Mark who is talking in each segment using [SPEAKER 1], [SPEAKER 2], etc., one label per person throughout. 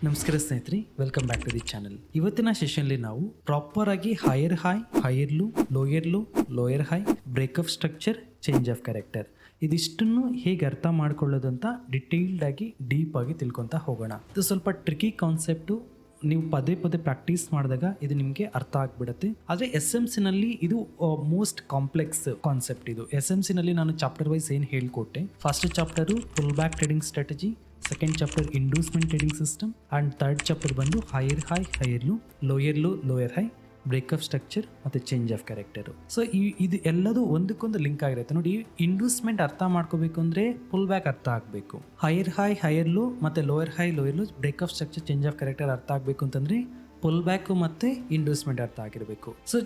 [SPEAKER 1] ನಮಸ್ಕಾರ ಸ್ನೇಹಿತರೆ, welcome back to the channel. ಇವತ್ತಿನ ಸೆಷನ್ಲಿ ನಾವು ಪ್ರಾಪರ್ ಆಗಿ higher high, higher low, lower high, break of structure, change of character ಇದಿಷ್ಟನ್ನು ಹೇಗೆ ಅರ್ಥ ಮಾಡ್ಕೊಳ್ಳೋದು ಅಂತ ಡಿಟೇಲ್ಡ್ ಆಗಿ ಡೀಪ್ ಆಗಿ ತಿಳ್ಕೊತಾ ಹೋಗೋಣ. ಇದು ಸ್ವಲ್ಪ ಟ್ರಿಕಿ ಕಾನ್ಸೆಪ್ಟು. ನೀವು ಪದೇ ಪದೇ ಪ್ರಾಕ್ಟೀಸ್ ಮಾಡಿದಾಗ ಇದು ನಿಮಗೆ ಅರ್ಥ ಆಗಿಬಿಡುತ್ತೆ. ಆದರೆ SMCನಲ್ಲಿ ಇದು ಮೋಸ್ಟ್ ಕಾಂಪ್ಲೆಕ್ಸ್ ಕಾನ್ಸೆಪ್ಟ್. ಇದು SMCನಲ್ಲಿ ನಾನು ಚಾಪ್ಟರ್ ವೈಸ್ ಏನು ಹೇಳ್ಕೊಟ್ಟೆ, first chapter pull back trading strategy, second chapter inducement trading system and third chapter ಬಂದು higher high, higher lower high, break of structure ಮತ್ತು ಚೇಂಜ್ ಆಫ್ ಕ್ಯಾರೆಕ್ಟರು. ಸೊ ಇದು ಎಲ್ಲದೂ ಒಂದಕ್ಕೊಂದು ಲಿಂಕ್ ಆಗಿರುತ್ತೆ. ನೋಡಿ, ಇಂಡ್ಯೂಸ್ಮೆಂಟ್ ಅರ್ಥ ಮಾಡ್ಕೋಬೇಕು ಅಂದರೆ ಪುಲ್ ಬ್ಯಾಕ್ ಅರ್ಥ ಆಗಬೇಕು, ಹೈಯರ್ ಹೈ, ಹೈಯರ್ ಲೋ ಮತ್ತು lower high, lower low, breakup structure, change of character ಅರ್ಥ ಆಗಬೇಕು ಅಂತಂದರೆ ಪುಲ್ ಬ್ಯಾಕು ಮತ್ತು ಇಂಡ್ಯೂಸ್ಮೆಂಟ್ ಅರ್ಥ ಆಗಿರಬೇಕು. ಸೊ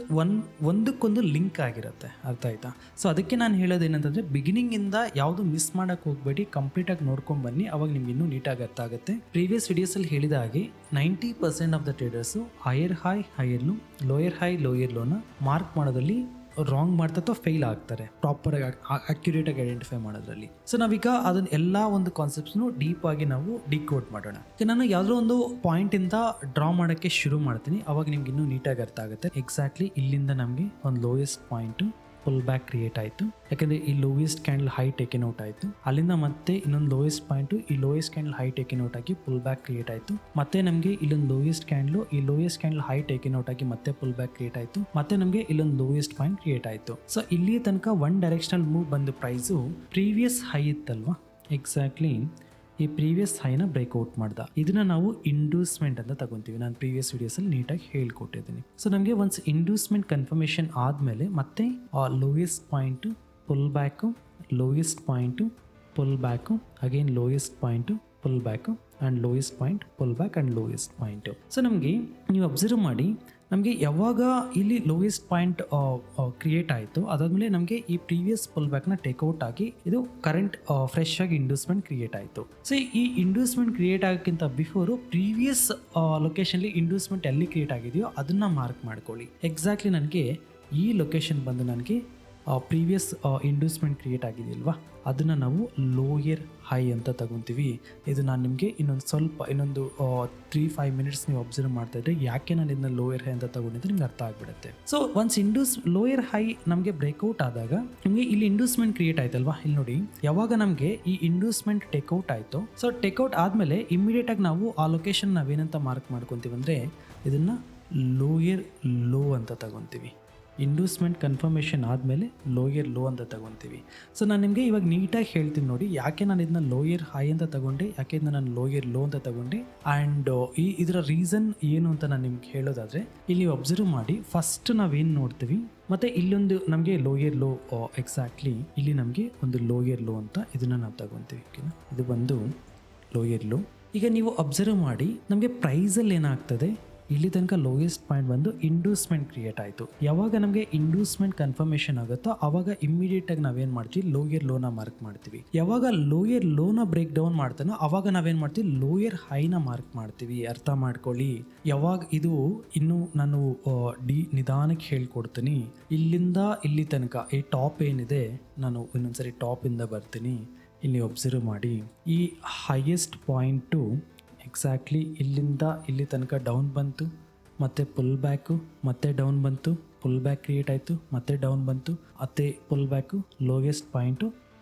[SPEAKER 1] ಒಂದಕ್ಕೊಂದು ಲಿಂಕ್ ಆಗಿರುತ್ತೆ, ಅರ್ಥ ಆಯ್ತಾ? ಸೊ ಅದಕ್ಕೆ ನಾನು ಹೇಳೋದೇನಂತಂದರೆ ಬಿಗಿನಿಂಗಿಂದ ಯಾವುದು ಮಿಸ್ ಮಾಡೋಕ್ಕೆ ಹೋಗಬೇಡಿ, ಕಂಪ್ಲೀಟಾಗಿ ನೋಡ್ಕೊಂಡು ಬನ್ನಿ, ಅವಾಗ ನಿಮ್ಗೆ ಇನ್ನೂ ನೀಟಾಗಿ ಅರ್ಥ ಆಗುತ್ತೆ. ಪ್ರೀವಿಯಸ್ ವಿಡಿಯೋಸಲ್ಲಿ ಹೇಳಿದ ಹಾಗೆ 90% of the traders higher high, higher low, lower high, lower ಲೋನ ಮಾರ್ಕ್ ಮಾಡೋದಲ್ಲಿ ರಾಂಗ್ ಮಾಡ್ತಾ ಅಥವಾ ಫೇಲ್ ಆಗ್ತಾರೆ ಪ್ರಾಪರಾಗಿ ಅಕ್ಯುರೇಟಾಗಿ ಐಡೆಂಟಿಫೈ ಮಾಡೋದ್ರಲ್ಲಿ. ಸೊ ನಾವೀಗ ಅದನ್ನ ಎಲ್ಲ ಒಂದು ಕಾನ್ಸೆಪ್ಟ್ಸ್ನು ಡೀಪ್ ಆಗಿ ನಾವು ಡಿಕೋಡ್ ಮಾಡೋಣ. ನಾನು ಯಾವುದೋ ಒಂದು ಪಾಯಿಂಟಿಂದ ಡ್ರಾ ಮಾಡೋಕ್ಕೆ ಶುರು ಮಾಡ್ತೀನಿ, ಅವಾಗ ನಿಮ್ಗೆ ಇನ್ನೂ ನೀಟಾಗಿ ಅರ್ಥ ಆಗುತ್ತೆ. ಎಕ್ಸಾಕ್ಟ್ಲಿ ಇಲ್ಲಿಂದ ನಮಗೆ ಒಂದು lowest point full back create ಆಯಿತು, ಯಾಕಂದರೆ ಈ lowest candle high taken out ಆಯಿತು. ಅಲ್ಲಿಂದ ಮತ್ತೆ ಇನ್ನೊಂದು ಲೋಯೆಸ್ಟ್ ಪಾಯಿಂಟು, ಈ lowest candle high taken out ಆಗಿ ಪುಲ್ ಬ್ಯಾಕ್ ಕ್ರಿಯೇಟ್ ಆಯಿತು. ಮತ್ತೆ ನಮಗೆ ಇಲ್ಲೊಂದು ಲೋಯೆಸ್ಟ್ ಕ್ಯಾಂಡಲ್, ಈ lowest candle high taken out ಆಗಿ ಮತ್ತೆ ಪುಲ್ ಬ್ಯಾಕ್ ಕ್ರಿಯೇಟ್ ಆಯಿತು. ಮತ್ತೆ ನಮಗೆ ಇಲ್ಲೊಂದು ಲೋಯೆಸ್ಟ್ ಪಾಯಿಂಟ್ ಕ್ರಿಯೇಟ್ ಆಯಿತು. ಸೊ ಇಲ್ಲಿ ತನಕ ಒನ್ ಡೈರೆಕ್ಷನಲ್ ಮೂವ್ ಬಂದು ಪ್ರೈಸು ಪ್ರೀವಿಯಸ್ ಹೈ ಇತ್ತಲ್ವಾ, ಎಕ್ಸಾಕ್ಟ್ಲಿ ಈ ಪ್ರೀವಿಯಸ್ ಹೈನ ಬ್ರೇಕ್ಔಟ್ ಮಾಡ್ದ. ಇದನ್ನ ನಾವು ಇಂಡ್ಯೂಸ್ಮೆಂಟ್ ಅಂತ ತಗೊಂತೀವಿ. ನಾನು ಪ್ರೀವಿಯಸ್ ವಿಡಿಯೋಸಲ್ಲಿ ನೀಟಾಗಿ ಹೇಳ್ಕೊಟ್ಟಿದ್ದೀನಿ. ಸೊ ನಮಗೆ ಒನ್ಸ್ ಇಂಡ್ಯೂಸ್ಮೆಂಟ್ ಕನ್ಫರ್ಮೇಷನ್ ಆದಮೇಲೆ ಮತ್ತೆ ಆ lowest point pull back, lowest point pull back, again lowest point pull back and lowest point pull back and lowest point. So ನಮಗೆ ನೀವು ಅಬ್ಸರ್ವ್ ಮಾಡಿ, ನಮಗೆ ಯಾವಾಗ ಇಲ್ಲಿ ಲೋಯೆಸ್ಟ್ ಪಾಯಿಂಟ್ ಕ್ರಿಯೇಟ್ ಆಯಿತು, ಅದಾದಮೇಲೆ ನಮಗೆ ಈ ಪ್ರೀವಿಯಸ್ ಪುಲ್ ಬ್ಯಾಕ್ನ ಟೇಕ್ಔಟ್ ಆಗಿ ಇದು ಕರೆಂಟ್ ಫ್ರೆಶ್ ಆಗಿ ಇಂಡ್ಯೂಸ್ಮೆಂಟ್ ಕ್ರಿಯೇಟ್ ಆಯಿತು. ಸೊ ಈ ಇಂಡ್ಯೂಸ್ಮೆಂಟ್ ಕ್ರಿಯೇಟ್ ಆಗೋಕ್ಕಿಂತ ಬಿಫೋರು ಪ್ರೀವಿಯಸ್ ಲೊಕೇಶನ್ಲಿ ಇಂಡ್ಯೂಸ್ಮೆಂಟ್ ಎಲ್ಲಿ ಕ್ರಿಯೇಟ್ ಆಗಿದೆಯೋ ಅದನ್ನು ಮಾರ್ಕ್ ಮಾಡ್ಕೊಳ್ಳಿ. ಎಕ್ಸಾಕ್ಟ್ಲಿ ನನಗೆ ಈ ಲೊಕೇಶನ್ ಬಂದು ನನಗೆ ಪ್ರೀವಿಯಸ್ ಇಂಡ್ಯೂಸ್ಮೆಂಟ್ ಕ್ರಿಯೇಟ್ ಆಗಿದೆಯಲ್ವಾ, ಅದನ್ನು ನಾವು ಲೋಯರ್ ಹೈ ಅಂತ ತಗೊತೀವಿ. ಇದು ನಾನು ನಿಮಗೆ ಇನ್ನೊಂದು 3-5 ಮಿನಿಟ್ಸ್ ನೀವು ಅಬ್ಸರ್ವ್ ಮಾಡ್ತಾ ಇದ್ರೆ ಯಾಕೆ ನಾನು ಇದನ್ನ ಲೋಯರ್ ಹೈ ಅಂತ ತಗೊಂಡಿದ್ರೆ ನಿಮ್ಗೆ ಅರ್ಥ ಆಗಿಬಿಡುತ್ತೆ. ಸೊ ಒನ್ಸ್ ಲೋಯರ್ ಹೈ ನಮಗೆ ಬ್ರೇಕ್ಔಟ್ ಆದಾಗ ನಿಮಗೆ ಇಲ್ಲಿ ಇಂಡ್ಯೂಸ್ಮೆಂಟ್ ಕ್ರಿಯೇಟ್ ಆಯ್ತಲ್ವಾ, ಇಲ್ಲಿ ನೋಡಿ ಯಾವಾಗ ನಮಗೆ ಈ ಇಂಡ್ಯೂಸ್ಮೆಂಟ್ ಟೇಕ್ಔಟ್ ಆಯಿತು, ಸೊ ಟೇಕ್ಔಟ್ ಆದಮೇಲೆ ಇಮಿಡಿಯೇಟಾಗಿ ನಾವು ಆ ಲೊಕೇಶನ್ ನಾವೇನಂತ ಮಾರ್ಕ್ ಮಾಡ್ಕೊತೀವಿ ಅಂದರೆ ಇದನ್ನು ಲೋಯರ್ ಲೋ ಅಂತ ತಗೊತೀವಿ. ಇಂಡ್ಯೂಸ್ಮೆಂಟ್ ಕನ್ಫರ್ಮೇಷನ್ ಆದಮೇಲೆ ಲೋಯರ್ ಲೋ ಅಂತ ತಗೊತೀವಿ. ಸೊ ನಾನು ನಿಮಗೆ ಇವಾಗ ನೀಟಾಗಿ ಹೇಳ್ತೀನಿ ನೋಡಿ, ಯಾಕೆ ನಾನು ಇದನ್ನ ಲೋಯರ್ ಹೈ ಅಂತ ತಗೊಂಡೆ, ಯಾಕೆ ಇದನ್ನ ನಾನು ಲೋಯರ್ ಲೋ ಅಂತ ತಗೊಂಡೆ ಆ್ಯಂಡ್ ಇದರ ರೀಸನ್ ಏನು ಅಂತ ನಾನು ನಿಮ್ಗೆ ಹೇಳೋದಾದರೆ, ಇಲ್ಲಿ ನೀವು ಅಬ್ಸರ್ವ್ ಮಾಡಿ, ಫಸ್ಟ್ ನಾವೇನು ನೋಡ್ತೀವಿ, ಮತ್ತು ಇಲ್ಲೊಂದು ನಮಗೆ ಲೋಯರ್ ಲೋ, ಎಕ್ಸಾಕ್ಟ್ಲಿ ಇಲ್ಲಿ ನಮಗೆ ಒಂದು ಲೋಯರ್ ಲೋ ಅಂತ ಇದನ್ನು ನಾವು ತಗೊತೀವಿ. ಓಕೆನಾ, ಇದು ಬಂದು ಲೋಯರ್ ಲೋ. ಈಗ ನೀವು ಅಬ್ಸರ್ವ್ ಮಾಡಿ, ನಮಗೆ ಪ್ರೈಸಲ್ಲಿ ಏನಾಗ್ತದೆ, ಇಲ್ಲಿ ತನಕ ಲೋಯೆಸ್ಟ್ ಪಾಯಿಂಟ್ ಬಂದು ಇಂಡ್ಯೂಸ್ಮೆಂಟ್ ಕ್ರಿಯೇಟ್ ಆಯಿತು. ಯಾವಾಗ ನಮಗೆ ಇಂಡ್ಯೂಸ್ಮೆಂಟ್ ಕನ್ಫರ್ಮೇಷನ್ ಆಗುತ್ತೋ ಆವಾಗ ಇಮಿಡಿಯೇಟಾಗಿ ನಾವೇನು ಮಾಡ್ತೀವಿ, ಲೋಯರ್ ಲೋನ ಮಾರ್ಕ್ ಮಾಡ್ತೀವಿ. ಯಾವಾಗ ಲೋಯರ್ ಲೋನ ಬ್ರೇಕ್ ಡೌನ್ ಮಾಡ್ತಾನೋ ಆವಾಗ ನಾವೇನು ಮಾಡ್ತೀವಿ, ಲೋಯರ್ ಹೈನ ಮಾರ್ಕ್ ಮಾಡ್ತೀವಿ. ಅರ್ಥ ಮಾಡ್ಕೊಳ್ಳಿ. ಯಾವಾಗ ಇದು ಇನ್ನೂ ನಾನು ನಿಧಾನಕ್ಕೆ ಹೇಳ್ಕೊಡ್ತೀನಿ. ಇಲ್ಲಿಂದ ಇಲ್ಲಿ ತನಕ ಈ ಟಾಪ್ ಏನಿದೆ, ನಾನು ಇನ್ನೊಂದ್ಸರಿ ಟಾಪಿಂದ ಬರ್ತೀನಿ. ಇಲ್ಲಿ ಒಬ್ಸರ್ವ್ ಮಾಡಿ, ಈ ಹೈಯೆಸ್ಟ್ ಪಾಯಿಂಟು ಎಕ್ಸಾಕ್ಟ್ಲಿ ಇಲ್ಲಿಂದ ಇಲ್ಲಿ ತನಕ ಡೌನ್ ಬಂತು, ಮತ್ತು ಪುಲ್ ಬ್ಯಾಕು, ಮತ್ತೆ ಡೌನ್ ಬಂತು, ಪುಲ್ ಬ್ಯಾಕ್ ಕ್ರಿಯೇಟ್ ಆಯಿತು, ಮತ್ತೆ ಡೌನ್ ಬಂತು, ಮತ್ತೆ pull back, lowest point,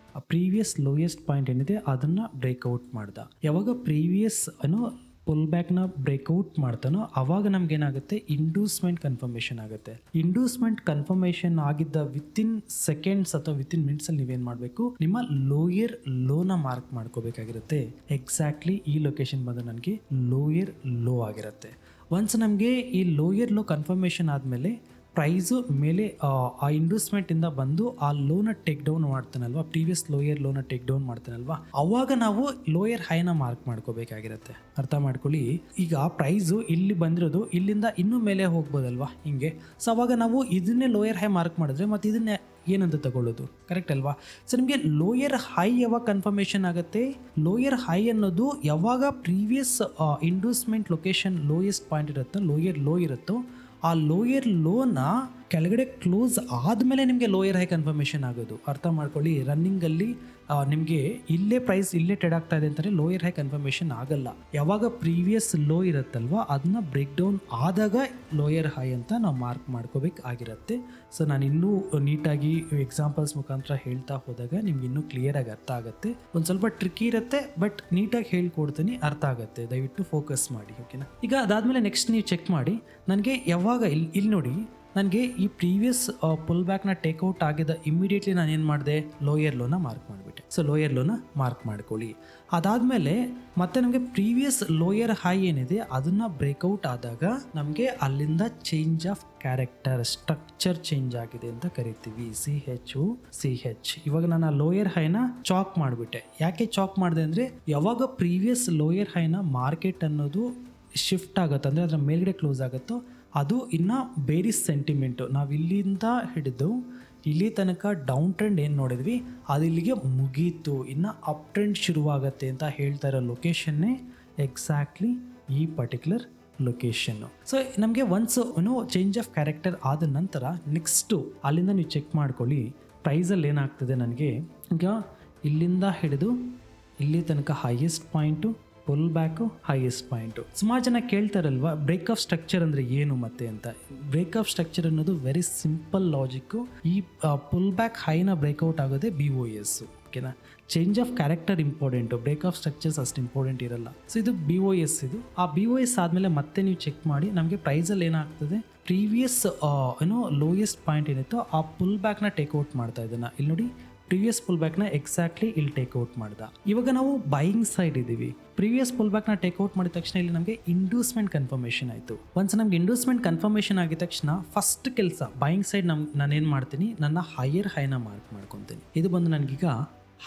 [SPEAKER 1] previous lowest point ಏನಿದೆ ಅದನ್ನು ಬ್ರೇಕ್ಔಟ್ ಮಾಡ್ದ. ಯಾವಾಗ ಪ್ರೀವಿಯಸ್ ಪುಲ್ ಬ್ಯಾಕ್ನ ಬ್ರೇಕ್ಔಟ್ ಮಾಡ್ತಾನೋ ಆವಾಗ ನಮಗೇನಾಗುತ್ತೆ, ಇಂಡ್ಯೂಸ್ಮೆಂಟ್ ಕನ್ಫರ್ಮೇಷನ್ ಆಗುತ್ತೆ. ಇಂಡ್ಯೂಸ್ಮೆಂಟ್ ಕನ್ಫರ್ಮೇಷನ್ ಆಗಿದ್ದ ವಿತಿನ್ ಸೆಕೆಂಡ್ಸ್ ಅಥವಾ ವಿತಿನ್ ಮಿನಿಟ್ಸಲ್ಲಿ ನೀವೇನು ಮಾಡಬೇಕು, ನಿಮ್ಮ ಲೋಯರ್ ಲೋನ ಮಾರ್ಕ್ ಮಾಡ್ಕೋಬೇಕಾಗಿರುತ್ತೆ. ಎಕ್ಸಾಕ್ಟ್ಲಿ ಈ ಲೊಕೇಶನ್ ಬಂದು ನನಗೆ ಲೋಯರ್ ಲೋ ಆಗಿರುತ್ತೆ. ಒನ್ಸ್ ನಮಗೆ ಈ ಲೋಯರ್ ಲೋ ಕನ್ಫರ್ಮೇಷನ್ ಆದಮೇಲೆ ಪ್ರೈಸು ಮೇಲೆ ಆ ಇಂಡ್ಯೂಸ್ಮೆಂಟಿಂದ ಬಂದು ಆ ಲೋನ ಟೇಕ್ ಡೌನ್ ಮಾಡ್ತಾನಲ್ವ, ಪ್ರೀವಿಯಸ್ ಲೋಯರ್ ಲೋನ ಟೇಕ್ ಡೌನ್ ಮಾಡ್ತಾನಲ್ವ, ಅವಾಗ ನಾವು ಲೋಯರ್ ಹೈನ ಮಾರ್ಕ್ ಮಾಡ್ಕೋಬೇಕಾಗಿರುತ್ತೆ. ಅರ್ಥ ಮಾಡ್ಕೊಳ್ಳಿ. ಈಗ ಪ್ರೈಸು ಇಲ್ಲಿ ಬಂದಿರೋದು ಇಲ್ಲಿಂದ ಇನ್ನೂ ಮೇಲೆ ಹೋಗ್ಬೋದಲ್ವಾ, ಹಿಂಗೆ. ಸೊ ಅವಾಗ ನಾವು ಇದನ್ನೇ ಲೋಯರ್ ಹೈ ಮಾರ್ಕ್ ಮಾಡಿದ್ರೆ ಮತ್ತೆ ಇದನ್ನೇ ಏನಂತ ತಗೊಳ್ಳೋದು, ಕರೆಕ್ಟ್ ಅಲ್ವಾ? ಸೊ ನಿಮಗೆ ಲೋಯರ್ ಹೈ ಯಾವಾಗ ಕನ್ಫರ್ಮೇಷನ್ ಆಗುತ್ತೆ, ಲೋಯರ್ ಹೈ ಅನ್ನೋದು ಯಾವಾಗ ಪ್ರೀವಿಯಸ್ ಇಂಡ್ಯೂಸ್ಮೆಂಟ್ ಲೊಕೇಶನ್ ಲೋಯೆಸ್ಟ್ ಪಾಯಿಂಟ್ ಇರುತ್ತೋ, ಲೋಯರ್ ಲೋ ಇರುತ್ತೋ, ಆ ಲೋಯರ್ ಲೋನ ಕೆಳಗಡೆ ಕ್ಲೋಸ್ ಆದಮೇಲೆ ನಿಮಗೆ ಲೋಯರ್ ಹೈ ಕನ್ಫರ್ಮೇಷನ್ ಆಗೋದು. ಅರ್ಥ ಮಾಡ್ಕೊಳ್ಳಿ. ರನ್ನಿಂಗಲ್ಲಿ ನಿಮಗೆ ಇಲ್ಲೇ ಪ್ರೈಸ್ ಇಲ್ಲೇ ಟ್ರೇಡ್ ಆಗ್ತಾ ಇದೆ ಅಂತಾರೆ ಲೋಯರ್ ಹೈ ಕನ್ಫರ್ಮೇಷನ್ ಆಗಲ್ಲ. ಯಾವಾಗ ಪ್ರೀವಿಯಸ್ ಲೋ ಇರುತ್ತಲ್ವ ಅದನ್ನ ಬ್ರೇಕ್ ಡೌನ್ ಆದಾಗ ಲೋಯರ್ ಹೈ ಅಂತ ನಾವು ಮಾರ್ಕ್ ಮಾಡ್ಕೋಬೇಕಾಗಿರುತ್ತೆ. ಸೊ ನಾನು ಇನ್ನೂ ನೀಟಾಗಿ ಎಕ್ಸಾಂಪಲ್ಸ್ ಮುಖಾಂತರ ಹೇಳ್ತಾ ಹೋದಾಗ ನಿಮ್ಗೆ ಇನ್ನೂ ಕ್ಲಿಯರ್ ಆಗಿ ಅರ್ಥ ಆಗುತ್ತೆ. ಒಂದು ಸ್ವಲ್ಪ ಟ್ರಿಕ್ಕಿ ಇರುತ್ತೆ ಬಟ್ ನೀಟಾಗಿ ಹೇಳ್ಕೊಡ್ತೀನಿ, ಅರ್ಥ ಆಗುತ್ತೆ. ದಯವಿಟ್ಟು ಫೋಕಸ್ ಮಾಡಿ, ಓಕೆನಾ. ಈಗ ಅದಾದಮೇಲೆ ನೆಕ್ಸ್ಟ್ ನೀವು ಚೆಕ್ ಮಾಡಿ ನನಗೆ ಯಾವಾಗ ಇಲ್ಲಿ ನೋಡಿ ನನಗೆ ಈ ಪ್ರೀವಿಯಸ್ ಪುಲ್ ಬ್ಯಾಕ್ನ ಟೇಕ್ಔಟ್ ಆಗಿದ್ದ ಇಮಿಡಿಯೇಟ್ಲಿ ನಾನು ಏನು ಮಾಡಿದೆ, ಲೋಯರ್ ಲೋನ ಮಾರ್ಕ್ ಮಾಡಿಬಿಟ್ಟೆ. ಸೊ ಲೋಯರ್ ಲೋನ ಮಾರ್ಕ್ ಮಾಡ್ಕೊಳ್ಳಿ. ಅದಾದಮೇಲೆ ಮತ್ತೆ ನಮಗೆ ಪ್ರೀವಿಯಸ್ ಲೋಯರ್ ಹೈ ಏನಿದೆ ಅದನ್ನು ಬ್ರೇಕ್ಔಟ್ ಆದಾಗ ನಮಗೆ ಅಲ್ಲಿಂದ change of character, structure change ಆಗಿದೆ ಅಂತ ಕರಿತೀವಿ, CH. ಇವಾಗ ನಾನು ಆ ಲೋಯರ್ ಹೈನ ಚಾಕ್ ಮಾಡಿಬಿಟ್ಟೆ. ಯಾಕೆ ಚಾಕ್ ಮಾಡಿದೆ ಅಂದರೆ ಯಾವಾಗ ಪ್ರೀವಿಯಸ್ ಲೋಯರ್ ಹೈನ ಮಾರ್ಕೆಟ್ ಅನ್ನೋದು ಶಿಫ್ಟ್ ಆಗುತ್ತೆ ಅಂದರೆ ಅದರ ಮೇಲ್ಗಡೆ ಕ್ಲೋಸ್ ಆಗುತ್ತೋ ಅದು ಇನ್ನು ಬೇರಿಸ್ ಸೆಂಟಿಮೆಂಟು. ನಾವು ಇಲ್ಲಿಂದ ಹಿಡಿದು ಇಲ್ಲಿ ತನಕ ಡೌನ್ ಟ್ರೆಂಡ್ ಏನು ನೋಡಿದ್ವಿ ಅದು ಇಲ್ಲಿಗೆ ಮುಗೀತು, ಇನ್ನು ಅಪ್ ಟ್ರೆಂಡ್ ಶುರುವಾಗತ್ತೆ ಅಂತ ಹೇಳ್ತಾ ಇರೋ ಲೊಕೇಶನ್ನೇ ಎಕ್ಸಾಕ್ಟ್ಲಿ ಈ ಪರ್ಟಿಕ್ಯುಲರ್ ಲೊಕೇಶನ್ನು. ಸೊ ನಮಗೆ ಒನ್ಸ್ ಚೇಂಜ್ ಆಫ್ ಕ್ಯಾರೆಕ್ಟರ್ ಆದ ನಂತರ ನೆಕ್ಸ್ಟು ಅಲ್ಲಿಂದ ನೀವು ಚೆಕ್ ಮಾಡ್ಕೊಳ್ಳಿ ಪ್ರೈಸಲ್ಲಿ ಏನಾಗ್ತದೆ. ನನಗೆ ಈಗ ಇಲ್ಲಿಂದ ಹಿಡಿದು ಇಲ್ಲಿ ತನಕ highest point, pull back, highest point. ಸುಮಾರು ಜನ ಕೇಳ್ತಾರಲ್ವ ಬ್ರೇಕ್ ಆಫ್ ಸ್ಟ್ರಕ್ಚರ್ ಅಂದರೆ ಏನು ಮತ್ತೆ ಅಂತ. ಬ್ರೇಕ್ ಆಫ್ ಸ್ಟ್ರಕ್ಚರ್ ಅನ್ನೋದು ವೆರಿ ಸಿಂಪಲ್ ಲಾಜಿಕ್ಕು. ಈ ಪುಲ್ ಬ್ಯಾಕ್ ಹೈನ ಬ್ರೇಕ್ಔಟ್ ಆಗೋದೇ BOS, ಓಕೆನಾ. Change of character important, break of structures ಅಷ್ಟು ಇಂಪಾರ್ಟೆಂಟ್ ಇರಲ್ಲ. ಸೊ ಇದು BOS. ಇದು ಆ BOS ಆದಮೇಲೆ ಮತ್ತೆ ನೀವು ಚೆಕ್ ಮಾಡಿ ನಮಗೆ ಪ್ರೈಸಲ್ಲಿ ಏನಾಗ್ತದೆ, ಪ್ರೀವಿಯಸ್ ಲೋಯೆಸ್ಟ್ ಪಾಯಿಂಟ್ ಏನಿತ್ತು ಆ ಪುಲ್ ಬ್ಯಾಕ್ನ ಟೇಕ್ಔಟ್ ಮಾಡ್ತಾ ಇದ್ದಾನೆ. ಇಲ್ಲಿ ನೋಡಿ ಪ್ರೀವಿಯಸ್ ಪುಲ್ ಬ್ಯಾಕ್ನ ಎಕ್ಸಾಕ್ಟ್ಲಿ ಇಲ್ಲಿ ಟೇಕ್ಔಟ್ ಮಾಡ್ದ. ಇವಾಗ ನಾವು ಬೈಯಿಂಗ್ ಸೈಡ್ ಇದ್ದೀವಿ. ಪ್ರೀವಿಯಸ್ ಪುಲ್ ಬ್ಯಾಕ್ನ ಟೇಕ್ಔಟ್ ಮಾಡಿದ ತಕ್ಷಣ ಇಲ್ಲಿ ನಮಗೆ ಇಂಡ್ಯೂಸ್ಮೆಂಟ್ ಕನ್ಫರ್ಮೇಷನ್ ಆಯಿತು. ಒನ್ಸ್ ನಮ್ಗೆ ಇಂಡ್ಯೂಸ್ಮೆಂಟ್ ಕನ್ಫರ್ಮೇಷನ್ ಆಗಿದ ತಕ್ಷಣ ಫಸ್ಟ್ ಕೆಲಸ ಬೈಯಿಂಗ್ ಸೈಡ್ ನಾನೇನು ಮಾಡ್ತೀನಿ, ನನ್ನ ಹೈಯರ್ ಹೈನ ಮಾರ್ಕ್ ಮಾಡ್ಕೊತೀನಿ. ಇದು ಬಂದು ನನಗೀಗ